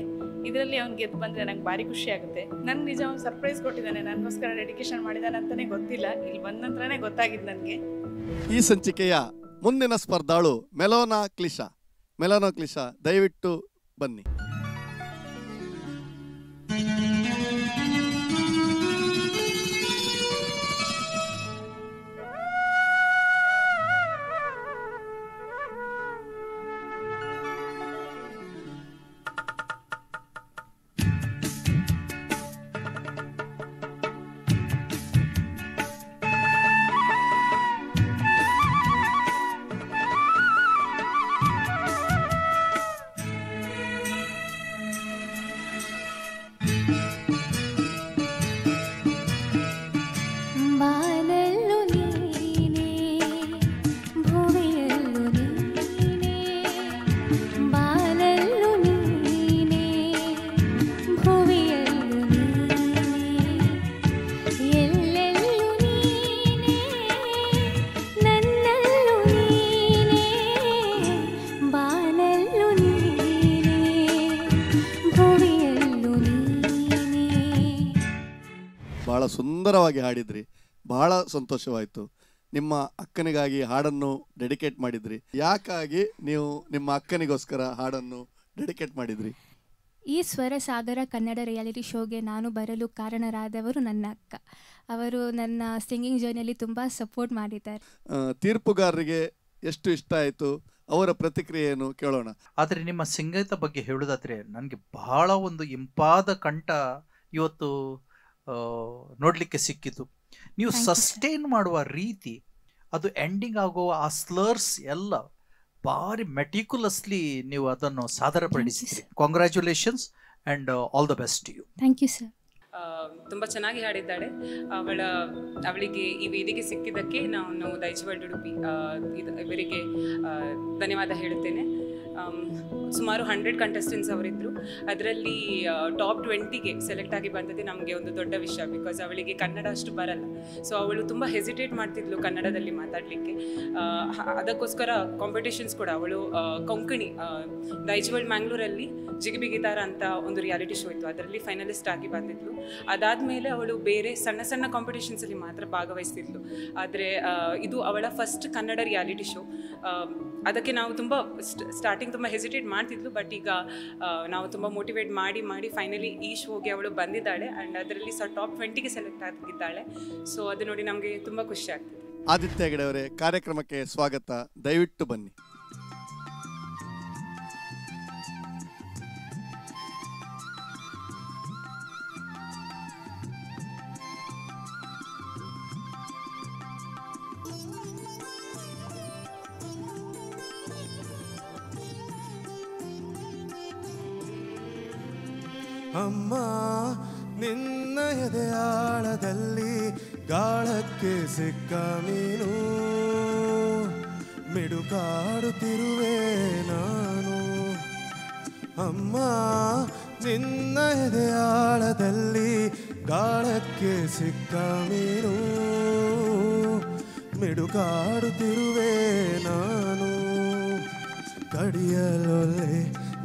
ಇದರಲ್ಲಿ ಅವ್ನು ಗೆದ್ದು ಬಂದರೆ ನಂಗೆ ಭಾರಿ ಖುಷಿ ಆಗುತ್ತೆ. ನನಗೆ ನಿಜ ಅವ್ನು ಸರ್ಪ್ರೈಸ್ ಕೊಟ್ಟಿದ್ದಾನೆ, ನನಗೋಸ್ಕರ ಡೆಡಿಕೇಶನ್ ಮಾಡಿದ್ದಾನೆ ಅಂತಲೇ ಗೊತ್ತಿಲ್ಲ, ಇಲ್ಲಿ ಬಂದ ನಂತರನೇ ಗೊತ್ತಾಗಿದ್ದು ನನಗೆ. ಈ ಸಂಚಿಕೆಯ ಮುಂದಿನ ಸ್ಪರ್ಧಾಳು ಮೆಲೋನಾ ಕ್ಲಿಶಾ. ಮೆಲೋನಾ ಕ್ಲಿಶಾ, ದಯವಿಟ್ಟು ಬನ್ನಿ. ಬಹಳ ಸುಂದರವಾಗಿ ಹಾಡಿದ್ರಿ, ಬಹಳ ಸಂತೋಷವಾಯಿತು. ನಿಮ್ಮ ಅಕ್ಕನಿಗಾಗಿ ಹಾಡನ್ನು ಡೆಡಿಕೇಟ್ ಮಾಡಿದ್ರಿ. ಯಾಕಾಗಿ ನೀವು ನಿಮ್ಮ ಅಕ್ಕನಿಗೋಸ್ಕರ ಹಾಡನ್ನು ಡೆಡಿಕೇಟ್ ಮಾಡಿದ್ರಿ? ಈ ಸ್ವರ ಸಾಗರ ಕನ್ನಡ ರಿಯಾಲಿಟಿ ಶೋಗೆ ನಾನು ಬರಲು ಕಾರಣರಾದವರು ನನ್ನ ಅಕ್ಕ. ಅವರು ನನ್ನ ಸಿಂಗಿಂಗ್ ಜರ್ನಿಯಲ್ಲಿ ತುಂಬ ಸಪೋರ್ಟ್ ಮಾಡಿದ್ದಾರೆ. ತೀರ್ಪುಗಾರರಿಗೆ ಎಷ್ಟು ಇಷ್ಟ ಆಯಿತು, ಅವರ ಪ್ರತಿಕ್ರಿಯೆ ಏನು ಕೇಳೋಣ. ಆದರೆ ನಿಮ್ಮ ಸಂಗೀತ ಬಗ್ಗೆ ಹೇಳೋದಾದ್ರೆ ನನಗೆ ಬಹಳ ಒಂದು ಇಂಪಾದ ಕಂಠ ಇವತ್ತು ನೋಡಲಿಕ್ಕೆ ಸಿಕ್ಕಿತು. ನೀವು ಸಸ್ಟೈನ್ ಮಾಡುವ ರೀತಿ, ಅದು ಎಂಡಿಂಗ್ ಆಗುವ ಆ ಸ್ಲರ್ಸ್ ಎಲ್ಲ ಭಾರಿ ಮೆಟಿಕ್ಯುಲಸ್ಲಿ ನೀವು ಅದನ್ನು ಸಾದರಪಡಿಸಿದ್ರಿ. Congratulations and all the best you. Thank you sir. ತುಂಬ ಚೆನ್ನಾಗಿ ಹಾಡಿದ್ದಾಳೆ. ಅವಳಿಗೆ ಈ ವೇದಿಕೆ ಸಿಕ್ಕಿದ್ದಕ್ಕೆ ನಾನು ದೈಜವರ್ಲ್ಡ್ ಉಡುಪಿ ಇವರಿಗೆ ಧನ್ಯವಾದ ಹೇಳುತ್ತೇನೆ. ಸುಮಾರು 100 ಕಂಟೆಸ್ಟೆಂಟ್ಸ್ ಅವರಿದ್ದರು. ಅದರಲ್ಲಿ ಟಾಪ್ 20ಗೆ ಸೆಲೆಕ್ಟ್ ಆಗಿ ಬಂದದ್ದು ನಮಗೆ ಒಂದು ದೊಡ್ಡ ವಿಷಯ. ಬಿಕಾಸ್ ಅವಳಿಗೆ ಕನ್ನಡ ಅಷ್ಟು ಬರಲ್ಲ. ಸೊ ಅವಳು ತುಂಬ ಹೆಸಿಟೇಟ್ ಮಾಡ್ತಿದ್ಲು ಕನ್ನಡದಲ್ಲಿ ಮಾತಾಡಲಿಕ್ಕೆ. ಅದಕ್ಕೋಸ್ಕರ ಕಾಂಪಿಟೇಷನ್ಸ್ ಕೂಡ ಅವಳು ಕೊಂಕಣಿ ದೈಜವರ್ಲ್ಡ್ ಮ್ಯಾಂಗ್ಳೂರಲ್ಲಿ ಜಿಗಿಬಿಗಿತಾರ ಅಂತ ಒಂದು ರಿಯಾಲಿಟಿ ಶೋ ಇತ್ತು, ಅದರಲ್ಲಿ ಫೈನಲಿಸ್ಟ್ ಆಗಿ ಬಂದಿದ್ಲು. ಅದಾದಮೇಲೆ ಅವಳು ಬೇರೆ ಸಣ್ಣ ಸಣ್ಣ ಕಾಂಪಿಟೇಷನ್ಸಲ್ಲಿ ಮಾತ್ರ ಭಾಗವಹಿಸ್ತಿದ್ಲು. ಆದರೆ ಇದು ಅವಳ ಫಸ್ಟ್ ಕನ್ನಡ ರಿಯಾಲಿಟಿ ಶೋ. ಅದಕ್ಕೆ ನಾವು ತುಂಬ ಸ್ಟಾರ್ಟಿಂಗ್ ತುಂಬ ಹೆಸಿಟೇಟ್ ಮಾಡ್ತಿದ್ಲು. ಬಟ್ ಈಗ ನಾವು ತುಂಬ ಮೋಟಿವೇಟ್ ಮಾಡಿ ಫೈನಲಿ ಈ ಶೋಗೆ ಅವಳು ಬಂದಿದ್ದಾಳೆ. ಆ್ಯಂಡ್ ಅದರಲ್ಲಿ ಟಾಪ್ 20ಗೆ ಸೆಲೆಕ್ಟ್ ಆಗಿದ್ದಾಳೆ. ಸೊ ಅದು ನೋಡಿ ನಮಗೆ ತುಂಬ ಖುಷಿ ಆಗ್ತಿದೆ. ಆದಿತ್ಯ ಹೆಗಡೆ ಅವರೇ, ಕಾರ್ಯಕ್ರಮಕ್ಕೆ ಸ್ವಾಗತ. ದಯವಿಟ್ಟು ಬನ್ನಿ. ಅಮ್ಮ ನಿನ್ನ ಎದೆಯಾಳದಲ್ಲಿ ಗಾಳಕ್ಕೆ ಸಿಕ್ಕ ಮೀನು, ಮಿಡುಕಾಡುತ್ತಿರುವೆ ನಾನು. ಅಮ್ಮ ನಿನ್ನ ಎದೆಯಾಳದಲ್ಲಿ ಗಾಳಕ್ಕೆ ಸಿಕ್ಕ ಮೀನು, ಮಿಡುಕಾಡುತ್ತಿರುವೆ ನಾನು. ಕಡಿಯಲೊಲ್ಲೆ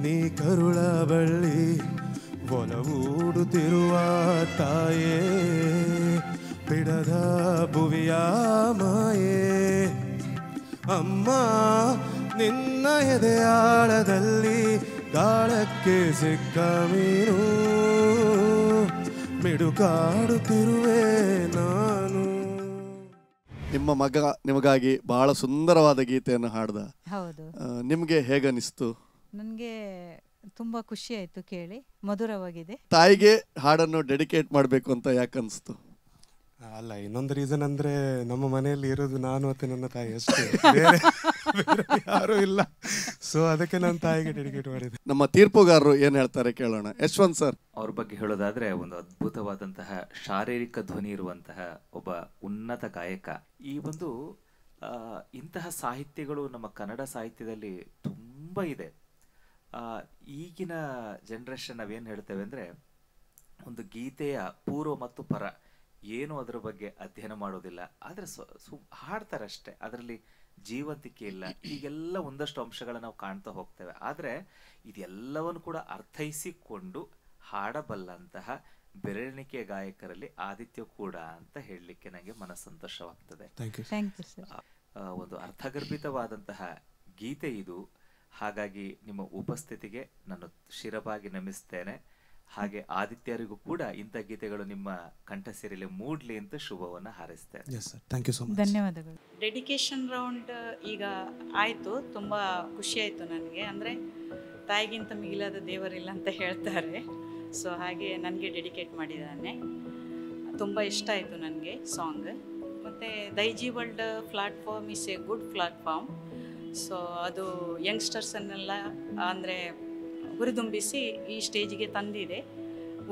ನೀ ಕರುಳ ಬಳ್ಳಿ, ಒಲವೂಡುತ್ತಿರುವ ತಾಯೇ, ಬಿಡದ ಭುವಿಯ ಮಾಯೇ. ಅಮ್ಮ ನಿನ್ನ ಎದೆಯಾಳದಲ್ಲಿ ಗಾಳಕ್ಕೆ ಸಿಕ್ಕ ಮೀನು, ಮಿಡುಕಾಡುತ್ತಿರುವೆ ನಾನು. ನಿಮ್ಮ ಮಗ ನಿಮಗಾಗಿ ಬಹಳ ಸುಂದರವಾದ ಗೀತೆಯನ್ನು ಹಾಡ್ದ. ಹೌದು. ನಿಮಗೆ ಹೇಗನಿಸ್ತು? ನನಗೆ ತುಂಬ ಖುಷಿ ಆಯಿತು ಕೇಳಿ, ಮಧುರವಾಗಿದೆ. ತಾಯಿಗೆ ಹಾಡನ್ನು ಡೆಡಿಕೇಟ್ ಮಾಡಬೇಕು ಅಂತ ಯಾಕನ್ನಿಸ್ತು? ಅಲ್ಲ, ಇನ್ನೊಂದು ರೀಸನ್ ಅಂದರೆ ನಮ್ಮ ಮನೆಯಲ್ಲಿ ಇರೋದು ನಾನು ಮತ್ತು ನನ್ನ ತಾಯಿ ಅಷ್ಟೇ, ಬೇರೆ ಯಾರೂ ಇಲ್ಲ. ಸೊ ಅದಕ್ಕೆ ನನ್ನ ತಾಯಿಗೆ ಡೆಡಿಕೇಟ್ ಮಾಡಿದೆ. ನಮ್ಮ ತೀರ್ಪುಗಾರರು ಏನು ಹೇಳ್ತಾರೆ ಕೇಳೋಣ. ಯಶವಂತ್ ಸರ್ ಅವ್ರ ಬಗ್ಗೆ ಹೇಳೋದಾದ್ರೆ, ಒಂದು ಅದ್ಭುತವಾದಂತಹ ಶಾರೀರಿಕ ಧ್ವನಿ ಇರುವಂತಹ ಒಬ್ಬ ಉನ್ನತ ಗಾಯಕ. ಈ ಒಂದು ಇಂತಹ ಸಾಹಿತ್ಯಗಳು ನಮ್ಮ ಕನ್ನಡ ಸಾಹಿತ್ಯದಲ್ಲಿ ತುಂಬ ಇದೆ. ಈಗಿನ ಜನ್ರೇಷನ್ ನಾವೇನು ಹೇಳ್ತೇವೆ ಅಂದರೆ, ಒಂದು ಗೀತೆಯ ಪೂರ್ವ ಮತ್ತು ಪರ ಏನು ಅದರ ಬಗ್ಗೆ ಅಧ್ಯಯನ ಮಾಡೋದಿಲ್ಲ, ಆದರೆ ಹಾಡ್ತಾರಷ್ಟೆ. ಅದರಲ್ಲಿ ಜೀವಂತಿಕೆ ಇಲ್ಲ, ಹೀಗೆಲ್ಲ ಒಂದಷ್ಟು ಅಂಶಗಳನ್ನ ನಾವು ಕಾಣ್ತಾ ಹೋಗ್ತೇವೆ. ಆದರೆ ಇದೆಲ್ಲವನ್ನು ಕೂಡ ಅರ್ಥೈಸಿಕೊಂಡು ಹಾಡಬಲ್ಲಂತಹ ಬೆರಳಿಕೆ ಗಾಯಕರಲ್ಲಿ ಆದಿತ್ಯ ಕೂಡ ಅಂತ ಹೇಳಲಿಕ್ಕೆ ನನಗೆ ಮನಸ್ಸಂತೋಷವಾಗ್ತದೆ. ಒಂದು ಅರ್ಥಗರ್ಭಿತವಾದಂತಹ ಗೀತೆ ಇದು. ಹಾಗಾಗಿ ನಿಮ್ಮ ಉಪಸ್ಥಿತಿಗೆ ನಾನು ಶಿರವಾಗಿ ನಮಿಸ್ತೇನೆ. ಹಾಗೆ ಆದಿತ್ಯರಿಗೂ ಕೂಡ ಇಂಥ ಗೀತೆಗಳು ನಿಮ್ಮ ಕಂಠಸಿರಿಯಲ್ಲಿ ಮೂಡ್ಲಿ ಅಂತ ಶುಭವನ್ನು ಹಾರೈಸ್ತೇನೆ. ಧನ್ಯವಾದಗಳು. ಡೆಡಿಕೇಶನ್ ರೌಂಡ್ ಈಗ ಆಯಿತು, ತುಂಬ ಖುಷಿ ಆಯಿತು ನನಗೆ. ಅಂದರೆ ತಾಯಿಗಿಂತ ಮಿಗಿಲಾದ ದೇವರಿಲ್ಲ ಅಂತ ಹೇಳ್ತಾರೆ. ಸೊ ಹಾಗೆ ನನಗೆ ಡೆಡಿಕೇಟ್ ಮಾಡಿದ್ದಾನೆ. ತುಂಬ ಇಷ್ಟ ಆಯಿತು ನನಗೆ ಸಾಂಗ್. ಮತ್ತು Daiji world platform is A good platform. So ಅದು ಯಂಗ್ಸ್ಟರ್ಸನ್ನೆಲ್ಲ ಅಂದರೆ ಹುರಿದುಂಬಿಸಿ ಈ ಸ್ಟೇಜಿಗೆ ತಂದಿದೆ.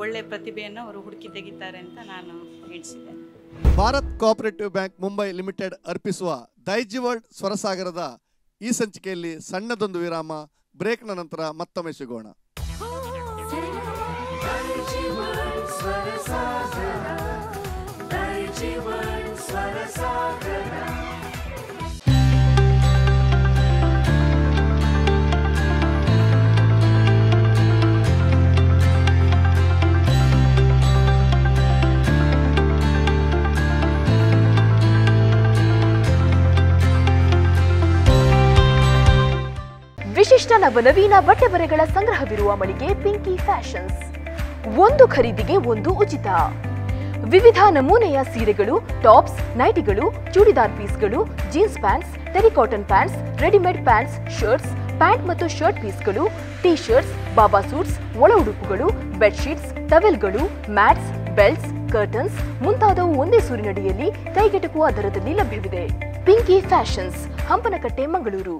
ಒಳ್ಳೆ ಪ್ರತಿಭೆಯನ್ನು ಅವರು ಹುಡುಕಿ ತೆಗಿತಾರೆ ಅಂತ ನಾನು ಎಣಿಸಿದ್ದೇನೆ. Bharat cooperative bank Mumbai limited ಅರ್ಪಿಸುವ ದೈಜಿ ವರ್ಲ್ಡ್ ಸ್ವರಸಾಗರದ ಈ ಸಂಚಿಕೆಯಲ್ಲಿ ಸಣ್ಣದೊಂದು ವಿರಾಮ. ಬ್ರೇಕ್ನ ನಂತರ ಮತ್ತೊಮ್ಮೆ ಸಿಗೋಣ. ವಿಶಿಷ್ಟ ನವನವೀನ ಬಟ್ಟೆ ಬರೆಗಳ ಸಂಗ್ರಹವಿರುವ ಮಳಿಗೆ ಪಿಂಕಿ ಫ್ಯಾಷನ್ಸ್. ಒಂದು ಖರೀದಿಗೆ ಒಂದು ಉಚಿತ. ವಿವಿಧ ನಮೂನೆಯ ಸೀರೆಗಳು, ಟಾಪ್ಸ್, ನೈಟಿಗಳು, ಚೂಡಿದಾರ್ ಪೀಸ್ಗಳು, jeans pants, terry cotton pants, readymade pants, shirts, pant ಮತ್ತು ಶರ್ಟ್ ಪೀಸ್ಗಳು, ಟೀ ಶರ್ಟ್ಸ್, ಬಾಬಾ ಸೂಟ್ಸ್, ಒಳ ಉಡುಪುಗಳು, ಬೆಡ್ಶೀಟ್ಸ್, ಟವೆಲ್ಗಳು, ಮ್ಯಾಟ್ಸ್, ಬೆಲ್ಟ್ಸ್, ಕರ್ಟನ್ಸ್ ಮುಂತಾದವು ಒಂದೇ ಸೂರಿನಡಿಯಲ್ಲಿ ಕೈಗೆಟುಕುವ ದರದಲ್ಲಿ ಲಭ್ಯವಿದೆ. ಪಿಂಕಿ ಫ್ಯಾಷನ್ಸ್, ಹಂಪನಕಟ್ಟೆ, ಮಂಗಳೂರು.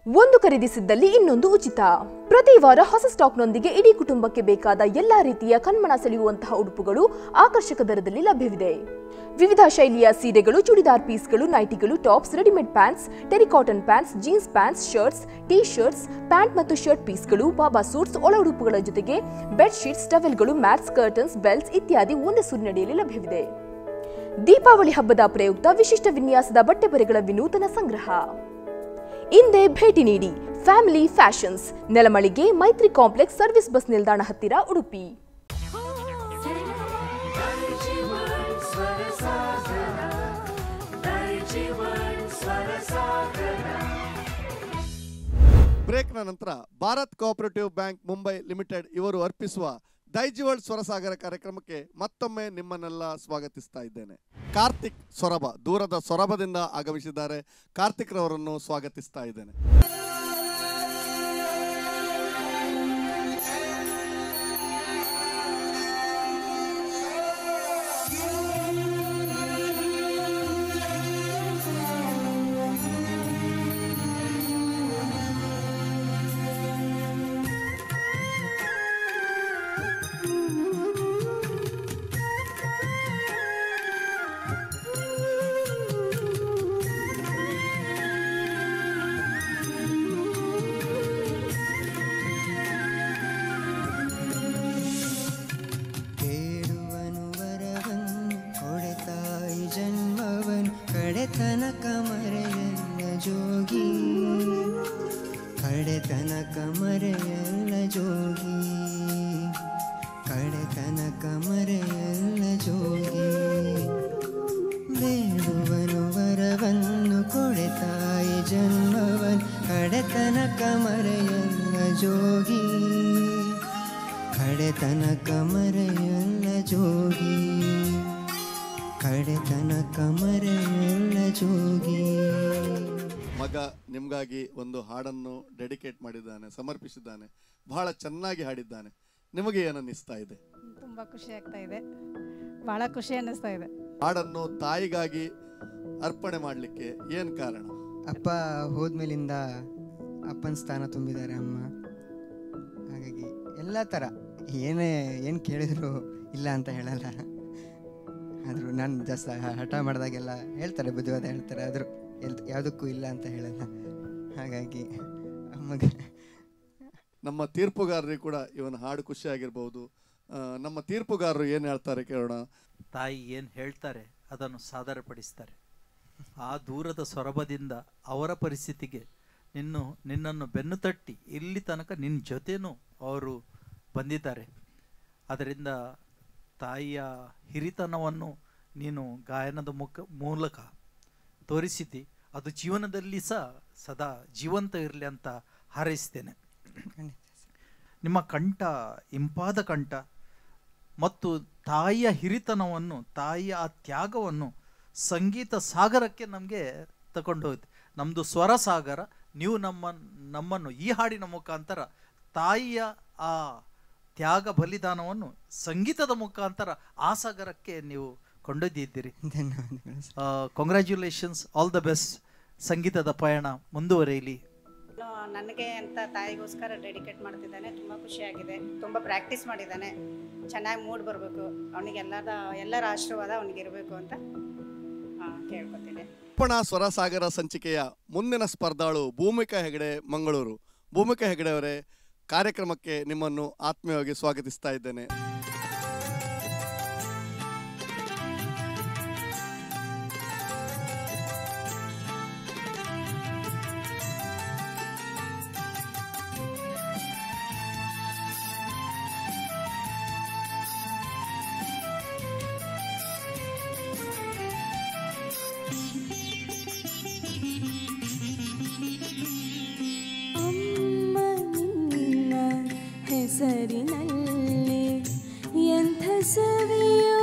ಒಂದು ಖರೀದಿಸಿದ್ದಲ್ಲಿ ಇನ್ನೊಂದು ಉಚಿತ. ಪ್ರತಿ ವಾರ ಹೊಸ ಸ್ಟಾಕ್ನೊಂದಿಗೆ ಇಡೀ ಕುಟುಂಬಕ್ಕೆ ಬೇಕಾದ ಎಲ್ಲಾ ರೀತಿಯ ಕಣ್ಮನ ಸೆಳೆಯುವಂತಹ ಉಡುಪುಗಳು ಆಕರ್ಷಕ ದರದಲ್ಲಿ ಲಭ್ಯವಿದೆ. ವಿವಿಧ ಶೈಲಿಯ ಸೀರೆಗಳು, ಚೂಡಿದಾರ್ ಪೀಸ್ಗಳು, ನೈಟಿಗಳು, tops, readymade pants, terry cotton pants, jeans pants, shirts, T shirts, pant ಮತ್ತು ಶರ್ಟ್ ಪೀಸ್ಗಳು, ಬಾಬಾ ಸೂಟ್ಸ್, ಒಳ ಉಡುಪುಗಳ ಜೊತೆಗೆ ಬೆಡ್ಶೀಟ್ಸ್, ಟವೆಲ್ಗಳು, ಮ್ಯಾಟ್ಸ್, ಕರ್ಟನ್ಸ್, ಬೆಲ್ಟ್ಸ್ ಇತ್ಯಾದಿ ಒಂದೇ ಸೂರಿನಡಿಯಲ್ಲಿ ಲಭ್ಯವಿದೆ. ದೀಪಾವಳಿ ಹಬ್ಬದ ಪ್ರಯುಕ್ತ ವಿಶಿಷ್ಟ ವಿನ್ಯಾಸದ ಬಟ್ಟೆ ಬರೆಗಳ ವಿನೂತನ ಸಂಗ್ರಹ. ಇಂದೇ ಭೇಟಿ ನೀಡಿ ಫ್ಯಾಮಿಲಿ ಫ್ಯಾಷನ್ಸ್, ನೆಲಮಳಿಗೆ, ಮೈತ್ರಿ ಕಾಂಪ್ಲೆಕ್ಸ್, ಸರ್ವಿಸ್ ಬಸ್ ನಿಲ್ದಾಣ ಹತ್ತಿರ, ಉಡುಪಿ. ಬ್ರೇಕ್ನ ನಂತರ Bharat cooperative bank Mumbai limited ಇವರು ಅರ್ಪಿಸುವ ದೈಜಿ ವರ್ಲ್ಡ್ ಸ್ವರಸಾಗರ ಕಾರ್ಯಕ್ರಮಕ್ಕೆ ಮತ್ತೊಮ್ಮೆ ನಿಮ್ಮನ್ನೆಲ್ಲ ಸ್ವಾಗತಿಸ್ತಾ ಇದ್ದೇನೆ. ಕಾರ್ತಿಕ್ ಸೊರಬ ದೂರದ ಸೊರಬದಿಂದ ಆಗಮಿಸಿದ್ದಾರೆ. ಕಾರ್ತಿಕ್ ರವರನ್ನು ಸ್ವಾಗತಿಸ್ತಾ ಇದ್ದೇನೆ. ಕಡೆತನಕ ಮರೆಯಲ್ಲ ಜೋಗಿ, ಕಡೆತನಕ ಮರೆಯಲ್ಲ ಜೋಗಿ, ಕಡೆತನಕ ಮರೆಯಲ್ಲ ಜೋಗಿ. ಬೇಡುವನು ವರವನ್ನು ಕೊಡೆತಾಯಿ ಜನ್ಮವನ್, ಕಡೆತನಕ ಮರೆಯಲ್ಲ ಜೋಗಿ, ಕಡೆತನಕ ಮರೆಯಲ್ಲ ಜೋಗಿ, ಕಡೆತನಕ ಮರೆಯಲ್ಲ ಜೋಗಿ. ಮಗ ನಿಮಗಾಗಿ ಒಂದು ಹಾಡನ್ನು ಡೆಡಿಕೇಟ್ ಮಾಡಿದ್ದಾನೆ, ಸಮರ್ಪಿಸಿದ್ದಾನೆ. ಬಹಳ ಚೆನ್ನಾಗಿ ಹಾಡಿದ್ದಾನೆ. ನಿಮಗೆ ಏನನ್ನಿಸ್ತಾ ಇದೆ? ತುಂಬ ಖುಷಿ ಆಗ್ತಾ ಇದೆ, ಬಹಳ ಖುಷಿ ಅನ್ನಿಸ್ತಾ ಇದೆ. ಹಾಡನ್ನು ತಾಯಿಗಾಗಿ ಅರ್ಪಣೆ ಮಾಡಲಿಕ್ಕೆ ಏನು ಕಾರಣ? ಅಪ್ಪ ಹೋದ್ಮೇಲಿಂದ ಅಪ್ಪನ ಸ್ಥಾನ ತುಂಬಿದ್ದಾರೆ ಅಮ್ಮ. ಹಾಗಾಗಿ ಎಲ್ಲ ಥರ ಏನು ಕೇಳಿದ್ರು ಇಲ್ಲ ಅಂತ ಹೇಳಲ್ಲ. ಆದರೂ ನಾನು ಜಾಸ್ತಿ ಹಠ ಮಾಡಿದಾಗೆಲ್ಲ ಹೇಳ್ತಾರೆ, ಬುದ್ಧಿವಾದ ಹೇಳ್ತಾರೆ, ಆದರೂ ಯಾವುದಕ್ಕೂ ಇಲ್ಲ ಅಂತ ಹೇಳಲ್ಲ. ಹಾಗಾಗಿ ಅಮ್ಮಗೆ ನಮ್ಮ ತೀರ್ಪುಗಾರರಿಗೆ ಕೂಡ ಇವನ ಹಾಡು ಖುಷಿಯಾಗಿರ್ಬೋದು. ನಮ್ಮ ತೀರ್ಪುಗಾರರು ಏನು ಹೇಳ್ತಾರೆ ಕೇಳೋಣ. ತಾಯಿ ಏನು ಹೇಳ್ತಾರೆ ಅದನ್ನು ಸಾದರಪಡಿಸ್ತಾರೆ. ಆ ದೂರದ ಸೊರಬದಿಂದ ಅವರ ಪರಿಸ್ಥಿತಿಗೆ ನಿನ್ನನ್ನು ಬೆನ್ನು ತಟ್ಟಿ ಇಲ್ಲಿ ತನಕ ನಿನ್ನ ಜೊತೆನೂ ಅವರು ಬಂದಿದ್ದಾರೆ. ಅದರಿಂದ ತಾಯಿಯ ಹಿರಿತನವನ್ನು ನೀನು ಗಾಯನದ ಮೂಲಕ ತೋರಿಸಿದ್ದಿ. ಅದು ಜೀವನದಲ್ಲಿ ಸದಾ ಜೀವಂತ ಇರಲಿ ಅಂತ ಹಾರೈಸ್ತೇನೆ. ನಿಮ್ಮ ಕಂಠ ಇಂಪಾದ ಕಂಠ ಮತ್ತು ತಾಯಿಯ ಹಿರಿತನವನ್ನು, ತಾಯಿಯ ಆ ತ್ಯಾಗವನ್ನು ಸಂಗೀತ ಸಾಗರಕ್ಕೆ ನಮಗೆ ತಗೊಂಡು ಹೋಯ್ತು. ನಮ್ಮದು ಸ್ವರ ಸಾಗರ. ನೀವು ನಮ್ಮನ್ನು ಈ ಹಾಡಿನ ಮುಖಾಂತರ ತಾಯಿಯ ಆ ತ್ಯಾಗ ಬಲಿದಾನವನ್ನು ಸಂಗೀತದ ಮುಖಾಂತರ ಆ ಸಾಗರಕ್ಕೆ ನೀವು ಕೊಂಡೊಯ್ದಿದ್ದೀರಿ. Congratulations, all the best. ಸಂಗೀತದ ಪಯಣ ಮುಂದುವರಿಯಲಿ. ನನಗೆ ಅಂತ ತಾಯಿಗೋಸ್ಕರ ಡೆಡಿಕೇಟ್ ಮಾಡ್ತಿದ್ದಾನೆ. ತುಂಬ ಖುಷಿಯಾಗಿದೆ. ತುಂಬ ಪ್ರಾಕ್ಟೀಸ್ ಮಾಡಿದ್ದಾನೆ. ಚೆನ್ನಾಗಿ ಮೂಡ್ ಬರಬೇಕು ಅವನಿಗೆ. ಎಲ್ಲರ ಆಶೀರ್ವಾದ ಅವನಿಗಿರಬೇಕು ಅಂತ ಕೇಳ್ಕೊತೀನಿ. ಅರ್ಪಣಾ ಸ್ವರಸಾಗರ ಸಂಚಿಕೆಯ ಮುಂದಿನ ಸ್ಪರ್ಧಾಳು ಭೂಮಿಕಾ ಹೆಗಡೆ, ಮಂಗಳೂರು. ಭೂಮಿಕಾ ಹೆಗಡೆ ಅವರೇ, ಕಾರ್ಯಕ್ರಮಕ್ಕೆ ನಿಮ್ಮನ್ನು ಆತ್ಮೀಯವಾಗಿ ಸ್ವಾಗತಿಸ್ತಾ ಇದ್ದೇನೆ. ಹೆಸರಿನಲ್ಲಿ ಎಂಥ ಸವಿಯೋ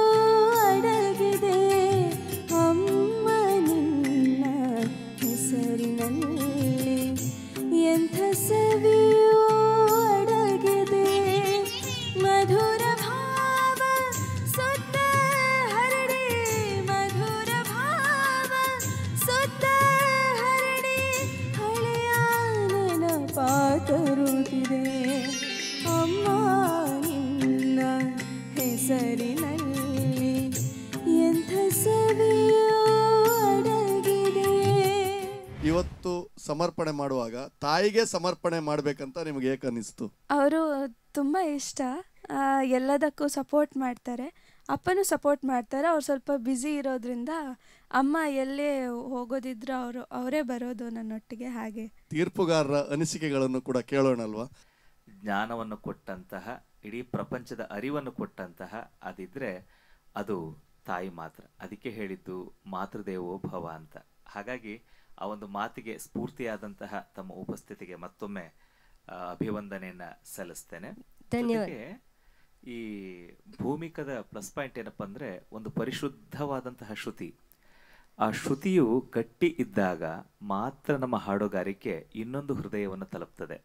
ಅಡಗಿದೆ. ಅಮ್ಮ ನಿನ್ನ ಹೆಸರಿನಲ್ಲಿ ಎಂಥ ಸವಿಯೋ ಅಡಗಿದೆ. ಮಧುರ ಭಾವ ಸುತ್ತ ಹರಡಿ, ಮಧುರ ಭಾವ ಸುತ್ತ ಹರಡಿ, ಹಳೆಯ ನೆನಪಾತರುತ್ತಿದೆ. ಅಮ್ಮ ನಿನ್ನ ಹೆಸರಿನಲ್ಲಿ ಎಂಥ ಸವಿಯೋ ಅಡಗಿದೆ. ಇವತ್ತು ಸಮರ್ಪಣೆ ಮಾಡುವಾಗ ತಾಯಿಗೆ ಸಮರ್ಪಣೆ ಮಾಡಬೇಕಂತ ನಿಮಗೆ ಏಕೆ ಅನ್ನಿಸ್ತು? ಅವರು ತುಂಬ ಇಷ್ಟ, ಎಲ್ಲದಕ್ಕೂ ಸಪೋರ್ಟ್ ಮಾಡ್ತಾರೆ. ಅಪ್ಪನೂ ಸಪೋರ್ಟ್ ಮಾಡ್ತಾರೆ. ಅವ್ರು ಸ್ವಲ್ಪ ಬ್ಯುಸಿ ಇರೋದ್ರಿಂದ ಅಮ್ಮ ಎಲ್ಲೇ ಹೋಗೋದಿದ್ರು ಅವರೇ ಬರೋದು ನನ್ನೊಟ್ಟಿಗೆ. ಹಾಗೆ ತೀರ್ಪುಗಾರರ ಅನಿಸಿಕೆಗಳನ್ನು ಕೂಡ ಕೇಳೋಣಲ್ವಾ? ಜ್ಞಾನವನ್ನು ಕೊಟ್ಟಂತಹ, ಇಡೀ ಪ್ರಪಂಚದ ಅರಿವನ್ನು ಕೊಟ್ಟಂತಹ ಅದಿದ್ರೆ ಅದು ತಾಯಿ ಮಾತ್ರ. ಅದಕ್ಕೆ ಹೇಳಿದ್ದು ಮಾತೃದೇವೋ ಭವ ಅಂತ. ಹಾಗಾಗಿ ಆ ಒಂದು ಮಾತಿಗೆ ಸ್ಫೂರ್ತಿಯಾದಂತಹ ತಮ್ಮ ಉಪಸ್ಥಿತಿಗೆ ಮತ್ತೊಮ್ಮೆ ಅಭಿವಂದನೆಯನ್ನ ಸಲ್ಲಿಸ್ತೇನೆ. ಜೊತೆಗೆ ಈ ಭೂಮಿಕದ ಪ್ಲಸ್ ಪಾಯಿಂಟ್ ಏನಪ್ಪ ಅಂದ್ರೆ, ಒಂದು ಪರಿಶುದ್ಧವಾದಂತಹ ಶ್ರುತಿ. ಆ ಶ್ರುತಿಯು ಗಟ್ಟಿ ಇದ್ದಾಗ ಮಾತ್ರ ನಮ್ಮ ಹಾಡುಗಾರಿಕೆ ಇನ್ನೊಂದು ಹೃದಯವನ್ನು ತಲುಪ್ತದೆ.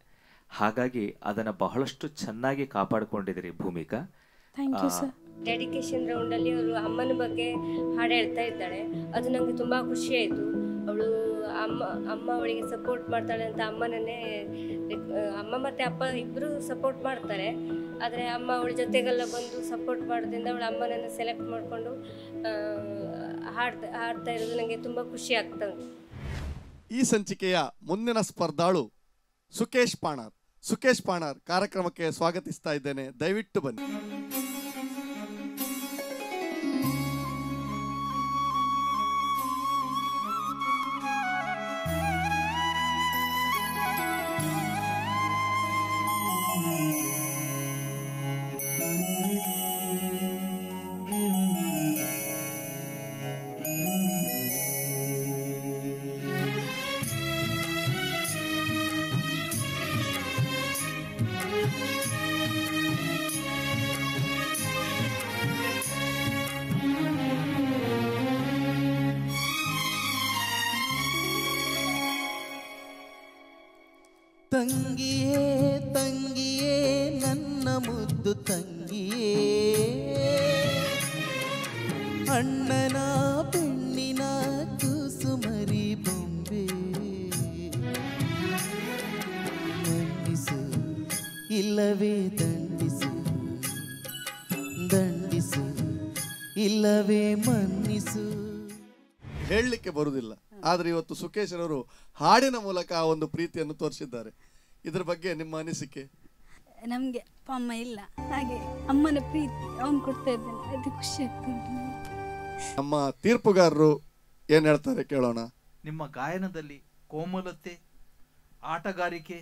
ಹಾಗಾಗಿ ಅದನ್ನ ಬಹಳಷ್ಟು ಚೆನ್ನಾಗಿ ಕಾಪಾಡಿಕೊಂಡಿದ್ದೀರಿ ಭೂಮಿಕಾ. ಡೆಡಿಕೇಶನ್ ರೌಂಡಲ್ಲಿ ಅವರು ಅಮ್ಮನ ಬಗ್ಗೆ ಹಾಡು ಹೇಳ್ತಾ ಇದ್ದಾಳೆ. ಅದು ನನಗೆ ತುಂಬ ಖುಷಿ ಆಯಿತು. ಅವಳು ಅಮ್ಮ ಅವಳಿಗೆ ಸಪೋರ್ಟ್ ಮಾಡ್ತಾಳೆ ಅಂತ ಅಮ್ಮನನ್ನೇ, ಅಮ್ಮ ಮತ್ತು ಅಪ್ಪ ಇಬ್ಬರು ಸಪೋರ್ಟ್ ಮಾಡ್ತಾರೆ. ಆದರೆ ಅಮ್ಮ ಅವಳ ಜೊತೆಗೆಲ್ಲ ಬಂದು ಸಪೋರ್ಟ್ ಮಾಡೋದ್ರಿಂದ ಅವಳ ಅಮ್ಮನನ್ನು ಸೆಲೆಕ್ಟ್ ಮಾಡಿಕೊಂಡು ಹಾಡ್ತಾ ಇರೋದು ನನಗೆ ತುಂಬ ಖುಷಿ ಆಗ್ತಾ ಉಂಟು. ಈ ಸಂಚಿಕೆಯ ಮುಂದಿನ ಸ್ಪರ್ಧಾಳು ಸುಕೇಶ್ ಪಾಣಾರ್. ಸುಕೇಶ್ ಪಾಣಾರ್, ಕಾರ್ಯಕ್ರಮಕ್ಕೆ ಸ್ವಾಗತಿಸ್ತಾ ಇದ್ದೇನೆ. ದಯವಿಟ್ಟು ಬನ್ನಿ. ತಂಗಿಯೇ ತಂಗಿಯೇ ನನ್ನ ಮುದ್ದು ತಂಗಿಯೇ, ಅಣ್ಣನ ಬೆಣ್ಣಿನ ಇಲ್ಲವೇ ದಂಡಿಸು ದಂಡಿಸು ಇಲ್ಲವೇ ಮನ್ನಿಸು. ಹೇಳಲಿಕ್ಕೆ ಬರುವುದಿಲ್ಲ, ಆದರೆ ಇವತ್ತು ಸುಕೇಶ್ ಅವರು ಹಾಡಿನ ಮೂಲಕ ಆ ಒಂದು ಪ್ರೀತಿಯನ್ನು ತೋರಿಸಿದ್ದಾರೆ. ಇದರ ಬಗ್ಗೆ ನಿಮ್ಮ ಅನಿಸಿಕೆ? ನಮಗೆ ಅಪ್ಪ ಅಮ್ಮ ಇಲ್ಲ, ಹಾಗೆ ಅಮ್ಮನ ಪ್ರೀತಿ ಅವನು ಕೊಡ್ತಾ ಇದ್ದಾನೆ, ಅದು ಖುಷಿ ಆಗ್ತದೆ. ನಮ್ಮ ತೀರ್ಪುಗಾರರು ಏನು ಹೇಳ್ತಾರೆ ಕೇಳೋಣ. ನಿಮ್ಮ ಗಾಯನದಲ್ಲಿ ಕೋಮಲತೆ, ಆಟಗಾರಿಕೆ,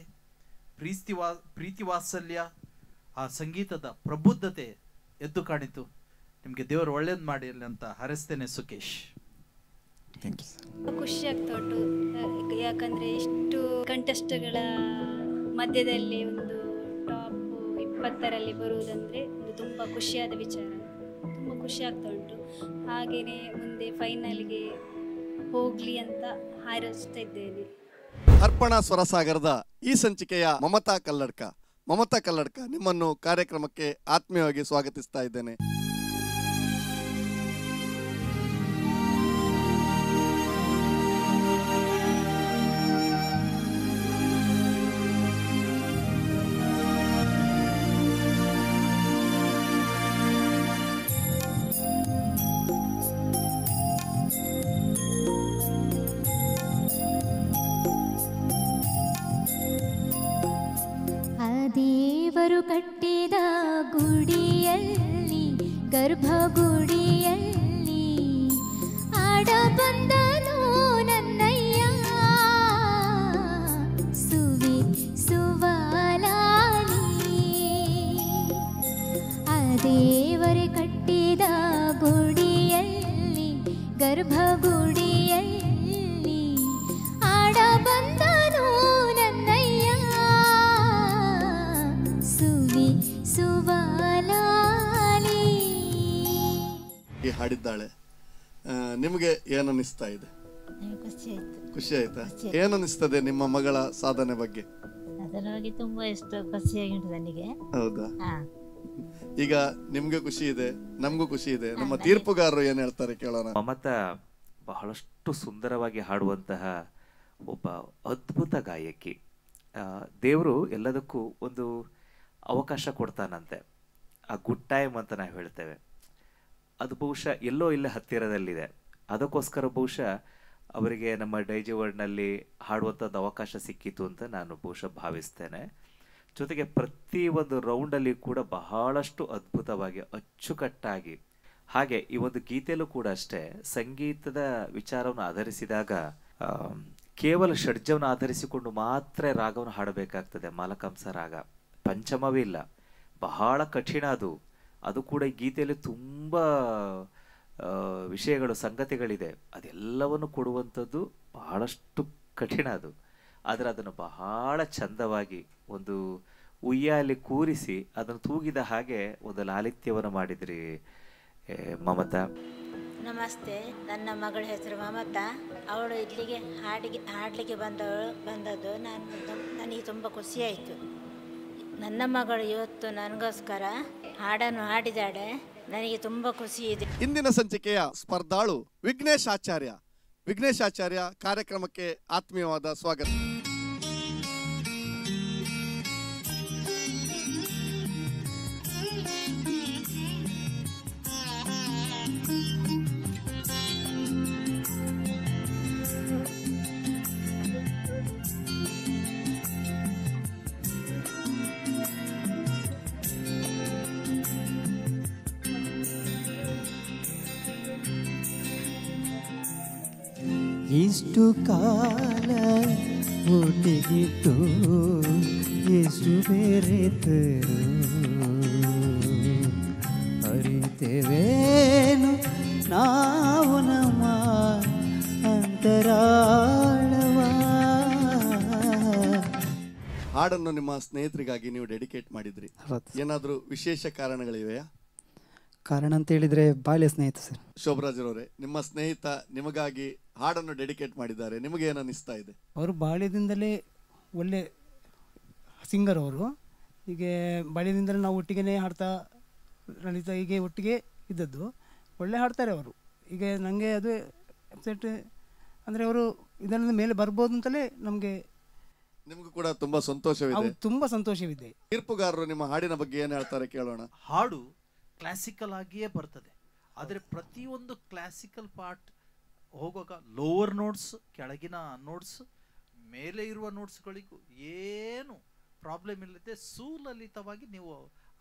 ಪ್ರೀತಿ ವಾತ್ಸಲ್ಯ, ಆ ಸಂಗೀತದ ಪ್ರಬುದ್ಧತೆ ಎದ್ದು ಕಾಣಿತು. ನಿಮಗೆ ದೇವರು ಒಳ್ಳೇದು ಮಾಡಿರಲಿ ಅಂತ ಹಾರೈಸ್ತೇನೆ ಸುಕೇಶ್. ಖುಷಿ ಆಗ್ತಾ ಉಂಟು, ಯಾಕಂದರೆ ಇಷ್ಟು ಕಂಟೆಸ್ಟ್ಗಳ ಮಧ್ಯದಲ್ಲಿ ಒಂದು ಟಾಪ್ 20ರಲ್ಲಿ ಬರುವುದಂದರೆ ಒಂದು ತುಂಬ ಖುಷಿಯಾದ ವಿಚಾರ, ತುಂಬ ಖುಷಿ ಆಗ್ತಾ ಉಂಟು. ಹಾಗೆಯೇ ಮುಂದೆ ಫೈನಲ್ಗೆ ಹೋಗಲಿ ಅಂತ ಹಾರೈಸ್ತಾ ಇದ್ದೇನೆ. ಅರ್ಪಣಾ ಸ್ವರಸಾಗರದ ಈ ಸಂಚಿಕೆಯ ಮಮತಾ ಕಲ್ಲಡ್ಕ ನಿಮ್ಮನ್ನು ಕಾರ್ಯಕ್ರಮಕ್ಕೆ ಆತ್ಮೀಯವಾಗಿ ಸ್ವಾಗತಿಸ್ತಾ ಇದ್ದೇನೆ. ದೇವರು ಕಟ್ಟಿದ ಗುಡಿಯಲ್ಲಿ ಗರ್ಭಗುಡಿಯಲ್ಲಿ ಆಡ ಬಂದನು ನನ್ನಯ್ಯ ಸುವಿ ಸುವಾಲಾಲಿ. ಆ ದೇವರೇ ಕಟ್ಟಿದ ಗುಡಿಯಲ್ಲಿ ಗರ್ಭಗುಡಿಯಲ್ಲಿ ಆಡ ಬಂದನು ನನ್ನಯ್ಯ ಸುವಿ ಸುವಾಲಾಲಿ. ಈ ಹಾಡಿದ್ದಾಳೆ, ನಿಮಗೆ ಏನನ್ನಿಸ್ತಾ ಇದೆ? ಖುಷಿ ಆಯ್ತಾ? ಏನನ್ನಿಸ್ತದೆ ನಿಮ್ಮ ಮಗಳ ಸಾಧನೆ ಬಗ್ಗೆ? ಅದರ ಬಗ್ಗೆ ತುಂಬಾ ಎಷ್ಟು ಖುಷಿಯಾಗಿ ಉಂಟು ನನಗೆ. ಹೌದಾ? ಈಗ ನಿಮ್ಗೆ ಖುಷಿ ಇದೆ, ನಮಗೂ ಖುಷಿ ಇದೆ. ನಮ್ಮ ತೀರ್ಪುಗಾರರು ಏನ್ ಹೇಳ್ತಾರೆ ಕೇಳೋಣ. ಮಮತಾ ಬಹಳಷ್ಟು ಸುಂದರವಾಗಿ ಹಾಡುವಂತಹ ಒಬ್ಬ ಅದ್ಭುತ ಗಾಯಕಿ. ದೇವರು ಎಲ್ಲದಕ್ಕೂ ಒಂದು ಅವಕಾಶ ಕೊಡ್ತಾನಂತೆ. ಆ ಗುಡ್ ಟೈಮ್ ಅಂತ ನಾವು ಹೇಳ್ತೇವೆ, ಅದು ಬಹುಶಃ ಎಲ್ಲೋ ಇಲ್ಲೇ ಹತ್ತಿರದಲ್ಲಿದೆ. ಅದಕ್ಕೋಸ್ಕರ ಬಹುಶಃ ಅವರಿಗೆ ನಮ್ಮ ಡೈಜಿ ವರ್ಡ್ನಲ್ಲಿ ಹಾಡುವಂಥದ್ದು ಅವಕಾಶ ಸಿಕ್ಕಿತು ಅಂತ ನಾನು ಬಹುಶಃ ಭಾವಿಸ್ತೇನೆ. ಜೊತೆಗೆ ಪ್ರತಿ ಒಂದು ರೌಂಡಲ್ಲಿ ಕೂಡ ಬಹಳಷ್ಟು ಅದ್ಭುತವಾಗಿ ಅಚ್ಚುಕಟ್ಟಾಗಿ, ಹಾಗೆ ಈ ಒಂದು ಗೀತೆಯಲ್ಲೂ ಕೂಡ ಅಷ್ಟೇ ಸಂಗೀತದ ವಿಚಾರವನ್ನು ಆಧರಿಸಿದಾಗ ಕೇವಲ ಷಡ್ಜವನ್ನು ಆಧರಿಸಿಕೊಂಡು ಮಾತ್ರ ರಾಗವನ್ನು ಹಾಡಬೇಕಾಗ್ತದೆ. ಮಾಲಕಾಂಸ ರಾಗ ಪಂಚಮವೇ ಇಲ್ಲ, ಬಹಳ ಕಠಿಣ ಅದು ಕೂಡ ಈ ಗೀತೆಯಲ್ಲಿ ತುಂಬ ವಿಷಯಗಳು ಸಂಗತಿಗಳಿದೆ. ಅದೆಲ್ಲವನ್ನು ಕೊಡುವಂಥದ್ದು ಬಹಳಷ್ಟು ಕಠಿಣ ಆದರೆ ಅದನ್ನು ಬಹಳ ಚಂದವಾಗಿ ಒಂದು ಉಯ್ಯಾಲಿ ಕೂರಿಸಿ ಅದನ್ನು ತೂಗಿದ ಹಾಗೆ ಒಂದು ಲಾಲಿತ್ಯವನ್ನು ಮಾಡಿದ್ರಿ ಮಮತಾ. ನಮಸ್ತೆ, ನನ್ನ ಮಗಳ ಹೆಸರು ಮಮತಾ. ಅವಳು ಇಲ್ಲಿಗೆ ಹಾಡಲಿಕ್ಕೆ ಬಂದದ್ದು ನನಗೆ ತುಂಬ ಖುಷಿಯಾಯಿತು. ನನ್ನ ಮಗಳು ಇವತ್ತು ನನಗೋಸ್ಕರ ಹಾಡನ್ನು ಹಾಡಿದಾಳೆ, ನನಗೆ ತುಂಬ ಖುಷಿ ಇದೆ. ಇಂದಿನ ಸಂಚಿಕೆಯ ಸ್ಪರ್ಧಾಳು ವಿಘ್ನೇಶ್ ಆಚಾರ್ಯ ಕಾರ್ಯಕ್ರಮಕ್ಕೆ ಆತ್ಮೀಯವಾದ ಸ್ವಾಗತ. ಎಷ್ಟು ಕಾಲ ಒಟ್ಟಿಗಿತ್ತು ಎಷ್ಟು ಬೇರೆತರು ಅರಿತೇವೇನು ನಾವು ನಮ್ಮ ಅಂತರಾಳವ. ಹಾಡನ್ನು ನಿಮ್ಮ ಸ್ನೇಹಿತರಿಗಾಗಿ ನೀವು ಡೆಡಿಕೇಟ್ ಮಾಡಿದ್ರಿ, ಏನಾದರೂ ವಿಶೇಷ ಕಾರಣಗಳಿವೆಯಾ? ಕಾರಣ ಅಂತ ಹೇಳಿದ್ರೆ ಬಾಲ್ಯ ಸ್ನೇಹಿತ ಸರ್. ಶೋಭರಾಜರವರೇ, ನಿಮ್ಮ ಸ್ನೇಹಿತ ನಿಮಗಾಗಿ ಹಾಡನ್ನು ಡೆಡಿಕೇಟ್ ಮಾಡಿದ್ದಾರೆ, ನಿಮಗೆ ಏನು ಅನಿಸ್ತಾ ಇದೆ? ಅವರು ಬಾಲ್ಯದಿಂದಲೇ ಒಳ್ಳೆ ಸಿಂಗರ್ ಅವರು. ಹೀಗೆ ಬಾಲ್ಯದಿಂದಲೇ ನಾವು ಒಟ್ಟಿಗೆ ಹಾಡ್ತಾ ಲಲಿತಾ ಹೀಗೆ ಒಟ್ಟಿಗೆ ಇದ್ದದ್ದು. ಒಳ್ಳೆ ಹಾಡ್ತಾರೆ ಅವರು. ಈಗ ನನಗೆ ಅದು ಅಪ್ಸೆಟ್ ಅಂದರೆ ಅವರು ಇದರಿಂದ ಮೇಲೆ ಬರ್ಬೋದು ಅಂತಲೇ ನಮಗೆ ನಿಮಗೂ ಕೂಡ ತುಂಬಾ ಸಂತೋಷವಿದೆ. ತುಂಬಾ ಸಂತೋಷವಿದೆ. ತೀರ್ಪುಗಾರರು ನಿಮ್ಮ ಹಾಡಿನ ಬಗ್ಗೆ ಏನು ಹೇಳ್ತಾರೆ ಕೇಳೋಣ. ಹಾಡು ಕ್ಲಾಸಿಕಲ್ ಆಗಿಯೇ ಬರ್ತದೆ, ಆದರೆ ಪ್ರತಿಯೊಂದು ಕ್ಲಾಸಿಕಲ್ ಪಾರ್ಟ್ ಹೋಗುವಾಗ ಲೋವರ್ ನೋಟ್ಸ್, ಕೆಳಗಿನ ನೋಟ್ಸ್, ಮೇಲೆ ಇರುವ ನೋಟ್ಸ್ಗಳಿಗೂ ಏನು ಪ್ರಾಬ್ಲಮ್ ಇಲ್ಲದೆ ಸುಲಲಿತವಾಗಿ ನೀವು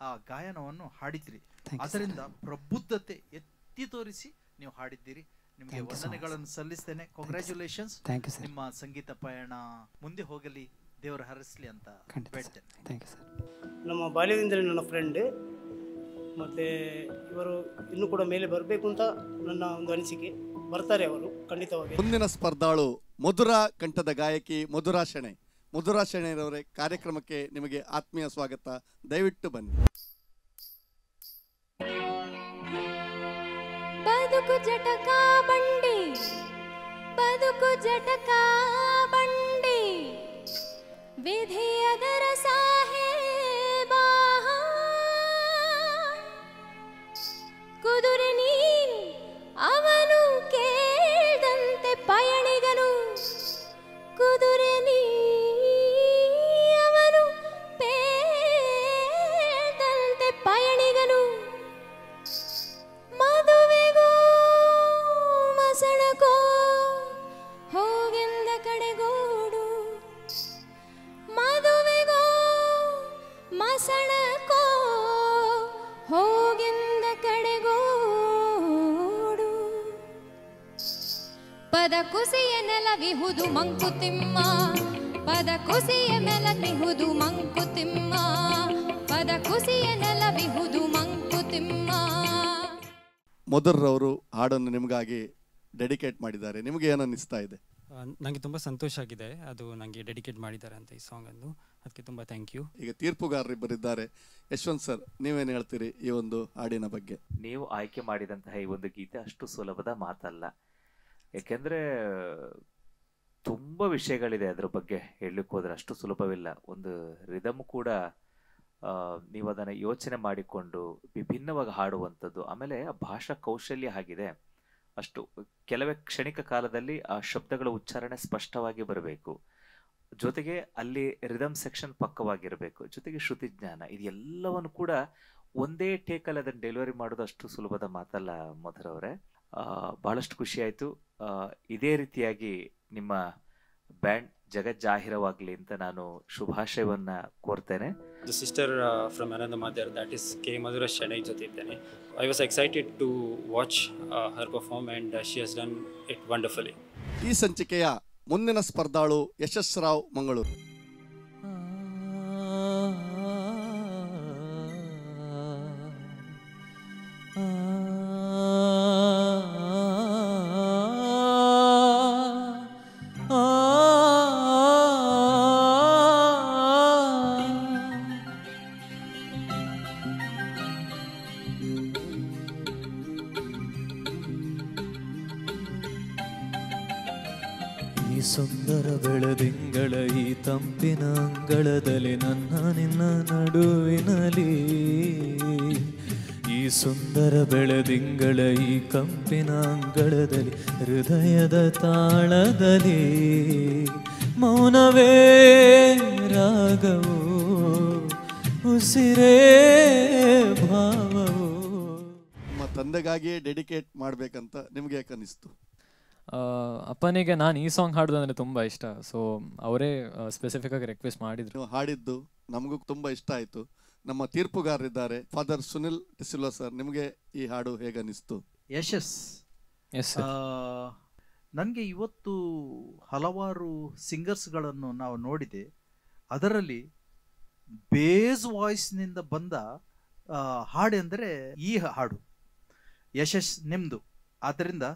ಆ ಗಾಯನವನ್ನು ಹಾಡಿದ್ರಿ. ಅದರಿಂದ ಪ್ರಬುದ್ಧತೆ ಎತ್ತಿ ತೋರಿಸಿ ನೀವು ಹಾಡಿದ್ದೀರಿ. ನಿಮಗೆ ವಂದನೆಗಳನ್ನು ಸಲ್ಲಿಸ್ತೇನೆ. ಕಾಂಗ್ರ್ಯಾಚುಲೇಷನ್ಸ್. ನಿಮ್ಮ ಸಂಗೀತ ಪಯಣ ಮುಂದೆ ಹೋಗಲಿ, ದೇವರ ಹರಿಸಲಿ ಅಂತ ಬೇಡ್ತೇನೆ. ನಮ್ಮ ಬಾಲ್ಯದಿಂದಲೇ ನನ್ನ ಫ್ರೆಂಡ್, ಮತ್ತು ಇವರು ಇನ್ನೂ ಕೂಡ ಮೇಲೆ ಬರಬೇಕು ಅಂತ ನನ್ನ ಒಂದು ಅನಿಸಿಕೆ. ಬರ್ತಾರೆ ಅವರು ಖಂಡಿತವಾಗಿ. ಮುಂದಿನ ಸ್ಪರ್ಧಾಳು ಮಧುರಾ ಕಂಠದ ಗಾಯಕಿ ಮಧುರಾ ಶೆಣೈ. ಮಧುರಾ ಶೆಣೈರವರೇ, ಕಾರ್ಯಕ್ರಮಕ್ಕೆ ನಿಮಗೆ ಆತ್ಮೀಯ ಸ್ವಾಗತ. ದಯವಿಟ್ಟು ಬನ್ನಿ. ಬದುಕು ಜಟಕ ಬಂಡಿ, ಬದುಕು ಜಟಕ ಬಂಡಿ, ವಿಧಿ ಅದರ ಸಾಹೇಬ, ಕುದುರೆ ನೀ ಅವನು ಕೇಳ್ದಂತೆ ಪಯಣಿಗನು, ಕುದುರೆ ನೀ ಅವನು ಪೇಳ್ದಂತೆ ಪಯಣಿಗನು, ಮದುವೆಗೋ ಮಸಣಕೋ ಹೋಗೆಂದ ಕಡೆಗೋಡು, ಮದುವೆಗೋ ಮಸಣಕೋ ಹೋಗೆಂದ ಕಡೆಗೋಡು, ಪದ ಕುಸಿಯ ನೆಲವಿಹುದು ಮಂಕುತಿಮ್ಮ, ಪದ ಕುಸಿಯ ನೆಲವಿಹುದು ಮಂಕುತಿಮ್ಮ, ಪದ ಕುಸಿಯ ನೆಲವಿಹುದು ಮಂಕುತಿಮ್ಮ. ಮಧುರ್ರವರು ಹಾಡನ್ನು ನಿಮಗಾಗಿ ಡೆಡಿಕೇಟ್ ಮಾಡಿದ್ದಾರೆ. ನಿಮಗೆ ಏನು ಅನ್ನಿಸ್ತಾ ಇದೆ? ನನಗೆ ತುಂಬ ಸಂತೋಷ ಆಗಿದೆ, ಅದು ನನಗೆ ಡೆಡಿಕೇಟ್ ಮಾಡಿದ್ದಾರೆ ಅಂತ ಈ ಸಾಂಗನ್ನು, ಅದಕ್ಕೆ ತುಂಬ ಥ್ಯಾಂಕ್ ಯು. ಈಗ ತೀರ್ಪುಗಾರರಿಬ್ಬರಿದ್ದಾರೆ. ಯಶವಂತ್ ಸರ್, ನೀವೇನು ಹೇಳ್ತೀರಿ ಈ ಒಂದು ಹಾಡಿನ ಬಗ್ಗೆ? ನೀವು ಆಯ್ಕೆ ಮಾಡಿದಂತಹ ಈ ಒಂದು ಗೀತೆ ಅಷ್ಟು ಸುಲಭದ ಮಾತಲ್ಲ, ಯಾಕೆಂದರೆ ತುಂಬ ವಿಷಯಗಳಿದೆ ಅದರ ಬಗ್ಗೆ ಹೇಳಲಿಕ್ಕೆ ಹೋದರೆ ಅಷ್ಟು ಸುಲಭವಿಲ್ಲ. ಒಂದು ರಿದಮ್ ಕೂಡ ನೀವು ಅದನ್ನು ಯೋಚನೆ ಮಾಡಿಕೊಂಡು ವಿಭಿನ್ನವಾಗಿ ಹಾಡುವಂಥದ್ದು. ಆಮೇಲೆ ಆ ಭಾಷಾ ಕೌಶಲ್ಯ ಆಗಿದೆ, ಅಷ್ಟು ಕೆಲವೇ ಕ್ಷಣಿಕ ಕಾಲದಲ್ಲಿ ಆ ಶಬ್ದಗಳ ಉಚ್ಚಾರಣೆ ಸ್ಪಷ್ಟವಾಗಿ ಬರಬೇಕು, ಜೊತೆಗೆ ಅಲ್ಲಿ ರಿದಮ್ ಸೆಕ್ಷನ್ ಪಕ್ಕವಾಗಿರಬೇಕು, ಜೊತೆಗೆ ಶ್ರುತಿ ಜ್ಞಾನ, ಇದೆಲ್ಲವನ್ನು ಕೂಡ ಒಂದೇ ಟೇಕಲ್ಲಿ ಅದನ್ನು ಡೆಲಿವರಿ ಮಾಡೋದು ಅಷ್ಟು ಸುಲಭದ ಮಾತಲ್ಲ ಮಧುರ್ ಅವರೇ. ಬಹಳಷ್ಟು ಖುಷಿ ಆಯಿತು. ಇದೇ ರೀತಿಯಾಗಿ ನಿಮ್ಮ ಬ್ಯಾಂಡ್ ಜಗಜ್ಜಾಹಿರವಾಗಲಿ ಅಂತ ನಾನು ಶುಭಾಶಯವನ್ನು ಕೋರ್ತೇನೆ. The sister from another mother, that is K. Madhura Shennai jothe iddane. I was excited to watch her perform and she has done it wonderfully. ಈ ಸಂಚಿಕೆಯ ಮುಂದಿನ ಸ್ಪರ್ಧಾಳು ಯಶಸ್ ರಾವ್ ಮಂಗಳೂರು. ಈ ಸುಂದರ ಬೆಳದಿಂಗಳ ಈ ತಂಪಿನ ಅಂಗಳದಲ್ಲಿ ನನ್ನ ನಿನ್ನ ನಡುವಿನಲ್ಲಿ, ಈ ಸುಂದರ ಬೆಳದಿಂಗಳ ಈ ಕಂಪಿನ ಅಂಗಳದಲ್ಲಿ ಹೃದಯದ ತಾಳದಲ್ಲಿ ಮೌನವೇ ರಾಗವು ಉಸಿರೇ ಭಾವವು. ನಿಮ್ಮ ತಂದೆಗಾಗಿಯೇ ಡೆಡಿಕೇಟ್ ಮಾಡಬೇಕಂತ ನಿಮಗೆ ಯಾಕೆ ಅನಿಸ್ತು? ಅಪ್ಪನಿಗೆ ನಾನು ಈ ಸಾಂಗ್ ಹಾಡೋದು ಅಂದರೆ ತುಂಬ ಇಷ್ಟ, ಸೊ ಅವರೇ ಸ್ಪೆಸಿಫಿಕ್ ಆಗಿ ರಿಕ್ವೆಸ್ಟ್ ಮಾಡಿದ್ರು. ಹಾಡಿದ್ದು ನಮಗೂ ತುಂಬ ಇಷ್ಟ ಆಯಿತು. ನಮ್ಮ ತೀರ್ಪುಗಾರರಿದ್ದಾರೆ ಫಾದರ್ ಸುನಿಲ್ ಟಿಸಿಲೋ ಸರ್, ನಿಮಗೆ ಈ ಹಾಡು ಹೇಗೆ ಅನಿಸ್ತು? ಯಶಸ್, ನನಗೆ ಇವತ್ತು ಹಲವಾರು ಸಿಂಗರ್ಸ್ಗಳನ್ನು ನಾವು ನೋಡಿದೆ, ಅದರಲ್ಲಿ ಬೇಸ್ ವಾಯ್ಸ್ನಿಂದ ಬಂದ ಹಾಡೆಂದರೆ ಈ ಹಾಡು ಯಶಸ್ ನಿಮ್ಮದು. ಆದ್ದರಿಂದ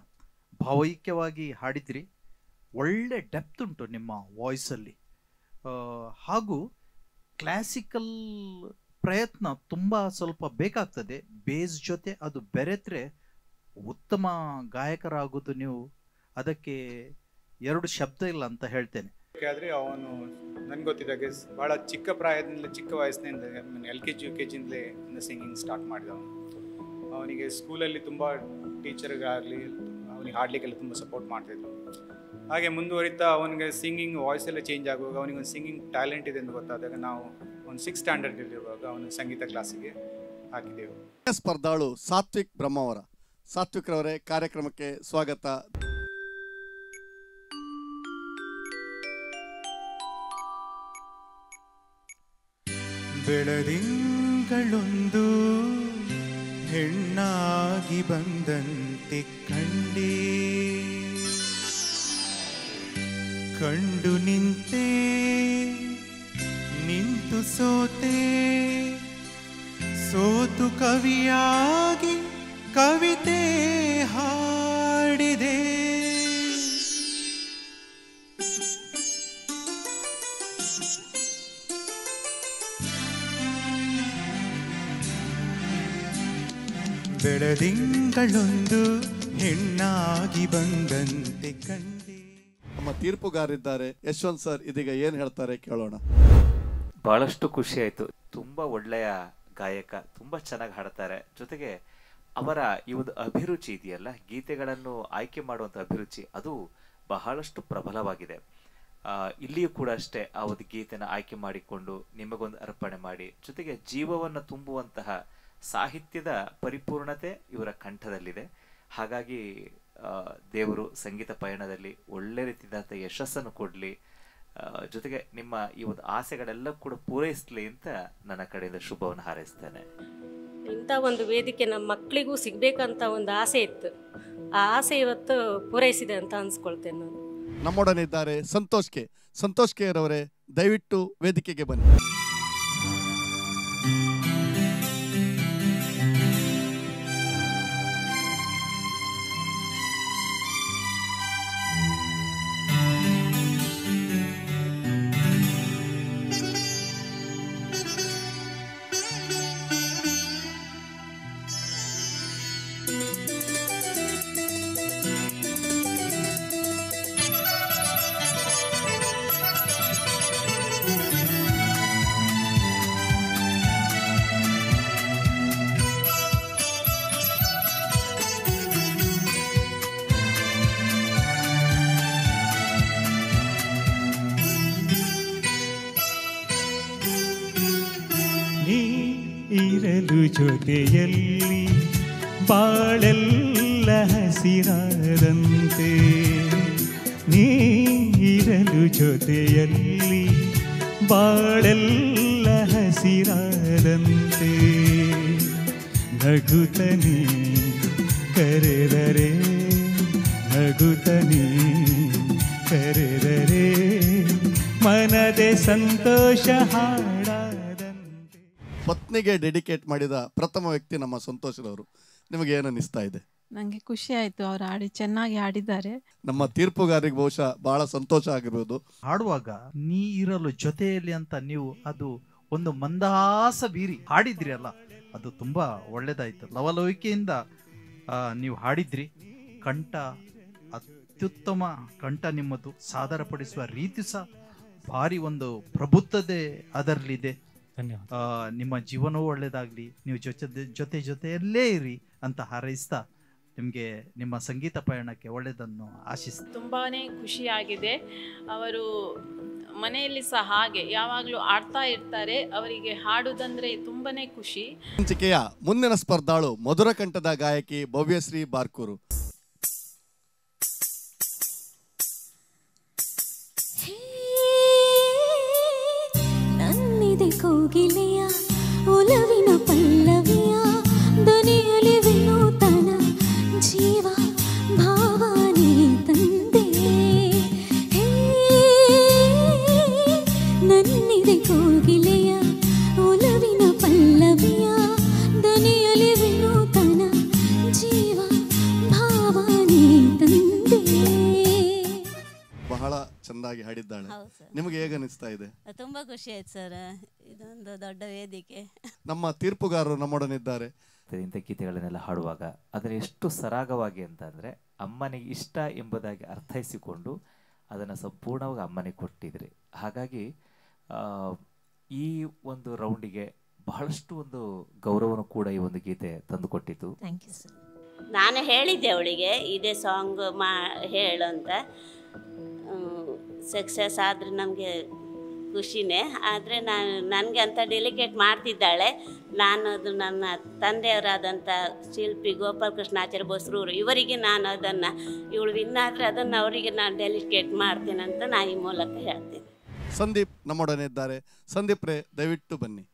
ಭಾವೈಕ್ಯವಾಗಿ ಹಾಡಿದ್ರಿ, ಒಳ್ಳೆ ಡೆಪ್ತ್ ಉಂಟು ನಿಮ್ಮ ವಾಯ್ಸಲ್ಲಿ, ಹಾಗೂ ಕ್ಲಾಸಿಕಲ್ ಪ್ರಯತ್ನ ತುಂಬ ಸ್ವಲ್ಪ ಬೇಕಾಗ್ತದೆ. ಬೇಸ್ ಜೊತೆ ಅದು ಬೆರೆತರೆ ಉತ್ತಮ ಗಾಯಕರಾಗೋದು ನೀವು, ಅದಕ್ಕೆ ಎರಡು ಶಬ್ದ ಇಲ್ಲ ಅಂತ ಹೇಳ್ತೇನೆ. ಆದರೆ ಅವನು ನನಗೆ ಗೊತ್ತಿದ್ದಾಗೆ ಭಾಳ ಚಿಕ್ಕ ಪ್ರಾಯದಿಂದ, ಚಿಕ್ಕ ವಯಸ್ಸಿನಿಂದ LKG UKGಯಿಂದಲೇ ಸಿಂಗಿಂಗ್ ಸ್ಟಾರ್ಟ್ ಮಾಡಿದವನು. ಅವನಿಗೆ ಸ್ಕೂಲಲ್ಲಿ ತುಂಬ ಟೀಚರ್ಗಾಗಲಿ ಅವನಿಗೆ ಹಾಡಲಿಕ್ಕೆಲ್ಲ ತುಂಬ ಸಪೋರ್ಟ್ ಮಾಡ್ತಾಯಿದ್ರು. ಹಾಗೆ ಮುಂದುವರಿತಾ ಅವನಿಗೆ ಸಿಂಗಿಂಗ್ ವಾಯ್ಸ್ ಎಲ್ಲ ಚೇಂಜ್ ಆಗುವಾಗ ಅವನಿಗೊಂದು ಸಿಂಗಿಂಗ್ ಟ್ಯಾಲೆಂಟ್ ಇದೆ ಅಂತ ಗೊತ್ತಾದಾಗ ನಾವು ಒಂದು 6th ಸ್ಟ್ಯಾಂಡರ್ಡಲ್ಲಿರುವಾಗ ಅವನು ಸಂಗೀತ ಕ್ಲಾಸಿಗೆ ಹಾಕಿದೆವು. ಸ್ಪರ್ಧಾಳು ಸಾತ್ವಿಕ್ ಬ್ರಹ್ಮಾವರ. ಸಾತ್ವಿಕ್ ರವರೇ, ಕಾರ್ಯಕ್ರಮಕ್ಕೆ ಸ್ವಾಗತ. ಬೆಳದಿಂಗಳೊಂದು ಹೆಣ್ಣಾಗಿ ಬಂದಂತೆ ಕಂಡೇ, ಕಂಡು ನಿಂತೆ ನಿಂತು ಸೋತೆ, ಸೋತು ಕವಿಯಾಗಿ ಕವಿತೆ ಹಾಡಿದೆ. ಬೆಳದಿಂಗಳೊಂದು ಹೆಣ್ಣಾಗಿ ಬಂದಂತೆ ಕಂಡೆ. ನಮ್ಮ ತೀರ್ಪುಗಾರಿದ್ದಾರೆ ಯಶವಂತ್ ಸರ್, ಇದೀಗ ಏನ್ ಹೇಳ್ತಾರೆ ಕೇಳೋಣ. ಬಹಳಷ್ಟು ಖುಷಿ ಆಯ್ತು. ತುಂಬಾ ಒಳ್ಳೆಯ ಗಾಯಕ, ತುಂಬಾ ಚೆನ್ನಾಗಿ ಹಾಡ್ತಾರೆ. ಜೊತೆಗೆ ಅವರ ಈ ಒಂದು ಅಭಿರುಚಿ ಇದೆಯಲ್ಲ, ಗೀತೆಗಳನ್ನು ಆಯ್ಕೆ ಮಾಡುವಂತ ಅಭಿರುಚಿ, ಅದು ಬಹಳಷ್ಟು ಪ್ರಬಲವಾಗಿದೆ. ಇಲ್ಲಿಯೂ ಕೂಡ ಅಷ್ಟೇ, ಆ ಒಂದು ಗೀತೆನ ಆಯ್ಕೆ ಮಾಡಿಕೊಂಡು ನಿಮಗೊಂದು ಅರ್ಪಣೆ ಮಾಡಿ, ಜೊತೆಗೆ ಜೀವವನ್ನು ತುಂಬುವಂತಹ ಸಾಹಿತ್ಯದ ಪರಿಪೂರ್ಣತೆ ಇವರ ಕಂಠದಲ್ಲಿದೆ. ಹಾಗಾಗಿ ದೇವರು ಸಂಗೀತ ಪಯಣದಲ್ಲಿ ಒಳ್ಳೆ ರೀತಿಯಾದಂಥ ಯಶಸ್ಸನ್ನು ಕೊಡಲಿ, ಜೊತೆಗೆ ನಿಮ್ಮ ಈ ಒಂದು ಆಸೆಗಳೆಲ್ಲ ಕೂಡ ಪೂರೈಸಲಿ ಅಂತ ನನ್ನ ಕಡೆಯಿಂದ ಶುಭವನ್ನು ಹಾರೈಸ್ತೇನೆ. ಇಂಥ ಒಂದು ವೇದಿಕೆ ನಮ್ಮ ಮಕ್ಕಳಿಗೂ ಸಿಗಬೇಕಂತ ಒಂದು ಆಸೆ ಇತ್ತು. ಆ ಆಸೆ ಇವತ್ತು ಪೂರೈಸಿದೆ ಅಂತ ಅನ್ಸ್ಕೊಳ್ತೇನೆ ನಾನು. ನಮ್ಮೊಡನಿದ್ದಾರೆ ಸಂತೋಷ್ ಕೆ ರವರೇ, ದಯವಿಟ್ಟು ವೇದಿಕೆಗೆ ಬನ್ನಿ. ಇರಲು ಜೊತೆಯಲ್ಲಿ ಬಾಳೆಲ್ಲ ಹಸಿರಾದಂತೆ, ನೀ ಇರಲು ಜೊತೆಯಲ್ಲಿ ಬಾಳೆಲ್ಲ ಹಸಿರಾದಂತೆ, ನಗುತ್ತನಿ ಕರೆದರೆ ನಗುತ್ತನಿ ಕರೆದರೆ ಮನದೆ ಸಂತೋಷ ಹಾಡಾದಂತೆ. ಪತ್ನಿಗೆ ಡೆಡಿಕೇಟ್ ಮಾಡಿದ ಪ್ರಥಮ ವ್ಯಕ್ತಿ ನಮ್ಮ ಸಂತೋಷರವರು. ನಿಮಗೆ ಏನು ಅನಿಸ್ತಾ ಇದೆ? ನನಗೆ ಖುಷಿ ಆಯಿತು, ಅವರು ಹಾಡಿ ಚೆನ್ನಾಗಿ ಹಾಡಿದ್ದಾರೆ. ನಮ್ಮ ತೀರ್ಪುಗಾರಿಗೆ ಬಹುಶಃ ಬಹಳ ಸಂತೋಷ ಆಗಿರ್ಬೋದು. ಹಾಡುವಾಗ ನೀ ಇರಲು ಜೊತೆಯಲ್ಲಿ ಅಂತ ನೀವು ಅದು ಒಂದು ಮಂದಹಾಸ ಬೀರಿ ಹಾಡಿದ್ರಿ ಅಲ್ಲ, ಅದು ತುಂಬಾ ಒಳ್ಳೇದಾಯ್ತು. ಲವಲವಿಕೆಯಿಂದ ನೀವು ಹಾಡಿದ್ರಿ. ಕಂಠ ಅತ್ಯುತ್ತಮ ಕಂಠ ನಿಮ್ಮದು. ಸಾದರಪಡಿಸುವ ರೀತಿ ಸಹ ಭಾರಿ ಒಂದು ಪ್ರಬುದ್ಧತೆ ಅದರಲ್ಲಿದೆ. ನಿಮ್ಮ ಜೀವನವೂ ಒಳ್ಳೇದಾಗ್ಲಿ, ನೀವು ಜೊತೆಯಲ್ಲೇ ಇರಿ ಅಂತ ಹಾರೈಸ್ತಾ ನಿಮಗೆ ನಿಮ್ಮ ಸಂಗೀತ ಪಯಣಕ್ಕೆ ಒಳ್ಳೆಯದನ್ನು ಆಶಿಸ್ತೀನಿ. ತುಂಬಾನೇ ಖುಷಿಯಾಗಿದೆ. ಅವರು ಮನೆಯಲ್ಲಿ ಸಹ ಹಾಗೆ ಯಾವಾಗಲೂ ಆಡ್ತಾ ಇರ್ತಾರೆ. ಅವರಿಗೆ ಹಾಡುವುದಂದ್ರೆ ತುಂಬಾನೇ ಖುಷಿ. ಸಂಚಿಕೆಯ ಮುಂದಿನ ಸ್ಪರ್ಧಾಳು ಮಧುರ ಕಂಠದ ಗಾಯಕಿ ಭವ್ಯಶ್ರೀ ಬಾರ್ಕೂರು. ನನ್ನಿದೆ ಕೋಗಿಲೆಯ ಒಲವಿನ ಪಲ್ಲವಿಯ ದನಿಯಲಿ ವಿನೂತನ ಜೀವ ಭಾವನೆ ತಂದೆ. ನನ್ನಿದೆ ಕೋಗಿಲೆಯ ಒಲವಿನ ಪಲ್ಲವಿಯ ದನಿಯಲಿ ವಿನೂತನ ಜೀವ ಭಾವನೆ ತಂದೆ. ಬಹಳ ಚೆನ್ನಾಗಿ ಹಾಡಿದ್ದಾಳೆ. ನಿಮಗೆ ಹೇಗೆ ಅನಿಸ್ತಾ ಇದೆ? ತುಂಬಾ ಖುಷಿ ಆಯ್ತು ಸರ್, ಇದೊಂದು ದೊಡ್ಡ ವೇದಿಕೆ. ನಮ್ಮ ತೀರ್ಪುಗಾರರು ನಮ್ಮೊಡನಿದ್ದಾರೆ. ಇಂಥ ಗೀತೆಗಳನ್ನೆಲ್ಲ ಹಾಡುವಾಗ ಅದನ್ನು ಎಷ್ಟು ಸರಾಗವಾಗಿ ಅಂತ ಅಂದರೆ ಅಮ್ಮನಿಗೆ ಇಷ್ಟ ಎಂಬುದಾಗಿ ಅರ್ಥೈಸಿಕೊಂಡು ಅದನ್ನು ಸಂಪೂರ್ಣವಾಗಿ ಅಮ್ಮನಿಗೆ ಕೊಟ್ಟಿದ್ರಿ. ಹಾಗಾಗಿ ಈ ಒಂದು ರೌಂಡಿಗೆ ಬಹಳಷ್ಟು ಒಂದು ಗೌರವನು ಕೂಡ ಈ ಒಂದು ಗೀತೆ ತಂದುಕೊಟ್ಟಿತು. Thank you sir. ನಾನು ಹೇಳಿದ್ದೆ ಅವಳಿಗೆ ಇದೇ ಸಾಂಗ್ ಹೇಳು ಅಂತ. ಸಕ್ಸಸ್ ಆದರೆ ನಮಗೆ ಖುಷಿನೇ. ಆದರೆ ನನಗೆ ಅಂತ ಡೆಲಿಕೇಟ್ ಮಾಡ್ತಿದ್ದಾಳೆ. ನಾನು ಅದು ನನ್ನ ತಂದೆಯವರಾದಂಥ ಶಿಲ್ಪಿ ಗೋಪಾಲಕೃಷ್ಣಾಚಾರ್ಯ ಬಸ್ರೂರು ಇವರಿಗೆ ನಾನು ಅದನ್ನು ಇವಳು ವಿನ್ನಾದರೆ ಅದನ್ನು ಅವರಿಗೆ ನಾನು ಡೆಲಿಕೇಟ್ ಮಾಡ್ತೀನಿ ಅಂತ ನಾನು ಈ ಮೂಲಕ ಹೇಳ್ತೀನಿ. ಸಂದೀಪ್ ನಮ್ಮೊಡನೆ ಇದ್ದಾರೆ. ಸಂದೀಪ್ ರೇ, ದಯವಿಟ್ಟು ಬನ್ನಿ.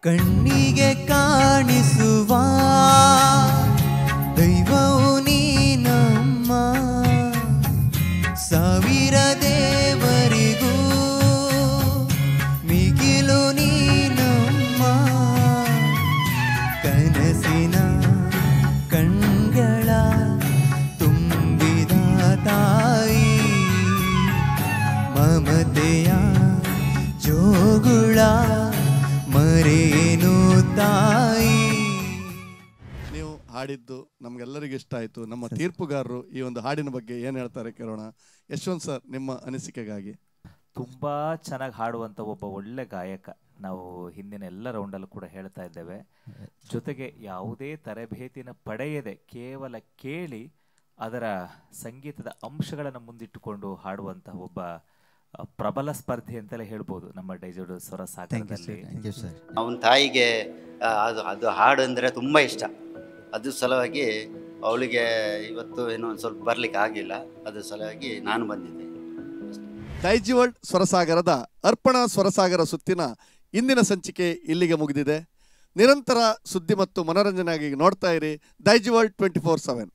ಕಣ್ಣಿಗೆ ಕಾಣಿಸುವ ದೈವವು ನೀನಮ್ಮ, ಸಾವಿರ ದೇವರಿಗೂ ಮಿಗಿಲು ನೀನಮ್ಮ. ಕನಸಿನ ಕಣ್ಗಳ ತುಂಬಿದ ತಾಯಿ, ಮಮತೆಯ ಜೋಗುಳ ಮರೇನು ತಾಯಿ. ನೀವು ಹಾಡಿದ್ದು ನಮಗೆಲ್ಲರಿಗೂ ಇಷ್ಟ ಆಯಿತು. ನಮ್ಮ ತೀರ್ಪುಗಾರರು ಈ ಒಂದು ಹಾಡಿನ ಬಗ್ಗೆ ಏನು ಹೇಳ್ತಾರೆ ಕೇಳೋಣ. ಯಶವಂತ್ ಸರ್, ನಿಮ್ಮ ಅನಿಸಿಕೆಗಾಗಿ. ತುಂಬ ಚೆನ್ನಾಗಿ ಹಾಡುವಂಥ ಒಬ್ಬ ಒಳ್ಳೆ ಗಾಯಕ. ನಾವು ಹಿಂದಿನ ಎಲ್ಲ ರೌಂಡಲ್ಲೂ ಕೂಡ ಹೇಳ್ತಾ ಇದ್ದೇವೆ. ಜೊತೆಗೆ ಯಾವುದೇ ತರಬೇತಿನ ಪಡೆಯದೆ ಕೇವಲ ಕೇಳಿ ಅದರ ಸಂಗೀತದ ಅಂಶಗಳನ್ನು ಮುಂದಿಟ್ಟುಕೊಂಡು ಹಾಡುವಂಥ ಒಬ್ಬ ಪ್ರಬಲ ಸ್ಪರ್ಧೆ ಅಂತಲೇ ಹೇಳ್ಬೋದು ನಮ್ಮ ಡೈಜೋಡ್ ಸ್ವರ ಸಾಗರದಲ್ಲಿ. ಅವನ ತಾಯಿಗೆ ಅದು ಹಾಡು ಅಂದರೆ ತುಂಬ ಇಷ್ಟ. ಅದು ಸಲುವಾಗಿ ಅವಳಿಗೆ ಇವತ್ತು ಏನೋ ಒಂದು ಸ್ವಲ್ಪ ಬರಲಿಕ್ಕೆ ಆಗಿಲ್ಲ. ಅದು ಸಲುವಾಗಿ ನಾನು ಬಂದಿದ್ದೆ. ಡೈಜಿವರ್ಲ್ಡ್ ಸ್ವರಸಾಗರದ ಅರ್ಪಣಾ ಸ್ವರಸಾಗರ ಸುತ್ತಿನ ಇಂದಿನ ಸಂಚಿಕೆ ಇಲ್ಲಿಗೆ ಮುಗಿದಿದೆ. ನಿರಂತರ ಸುದ್ದಿ ಮತ್ತು ಮನೋರಂಜನೆಯಾಗಿ ನೋಡ್ತಾ ಇರಿ ಡೈಜಿವರ್ಲ್ಡ್ 24/7.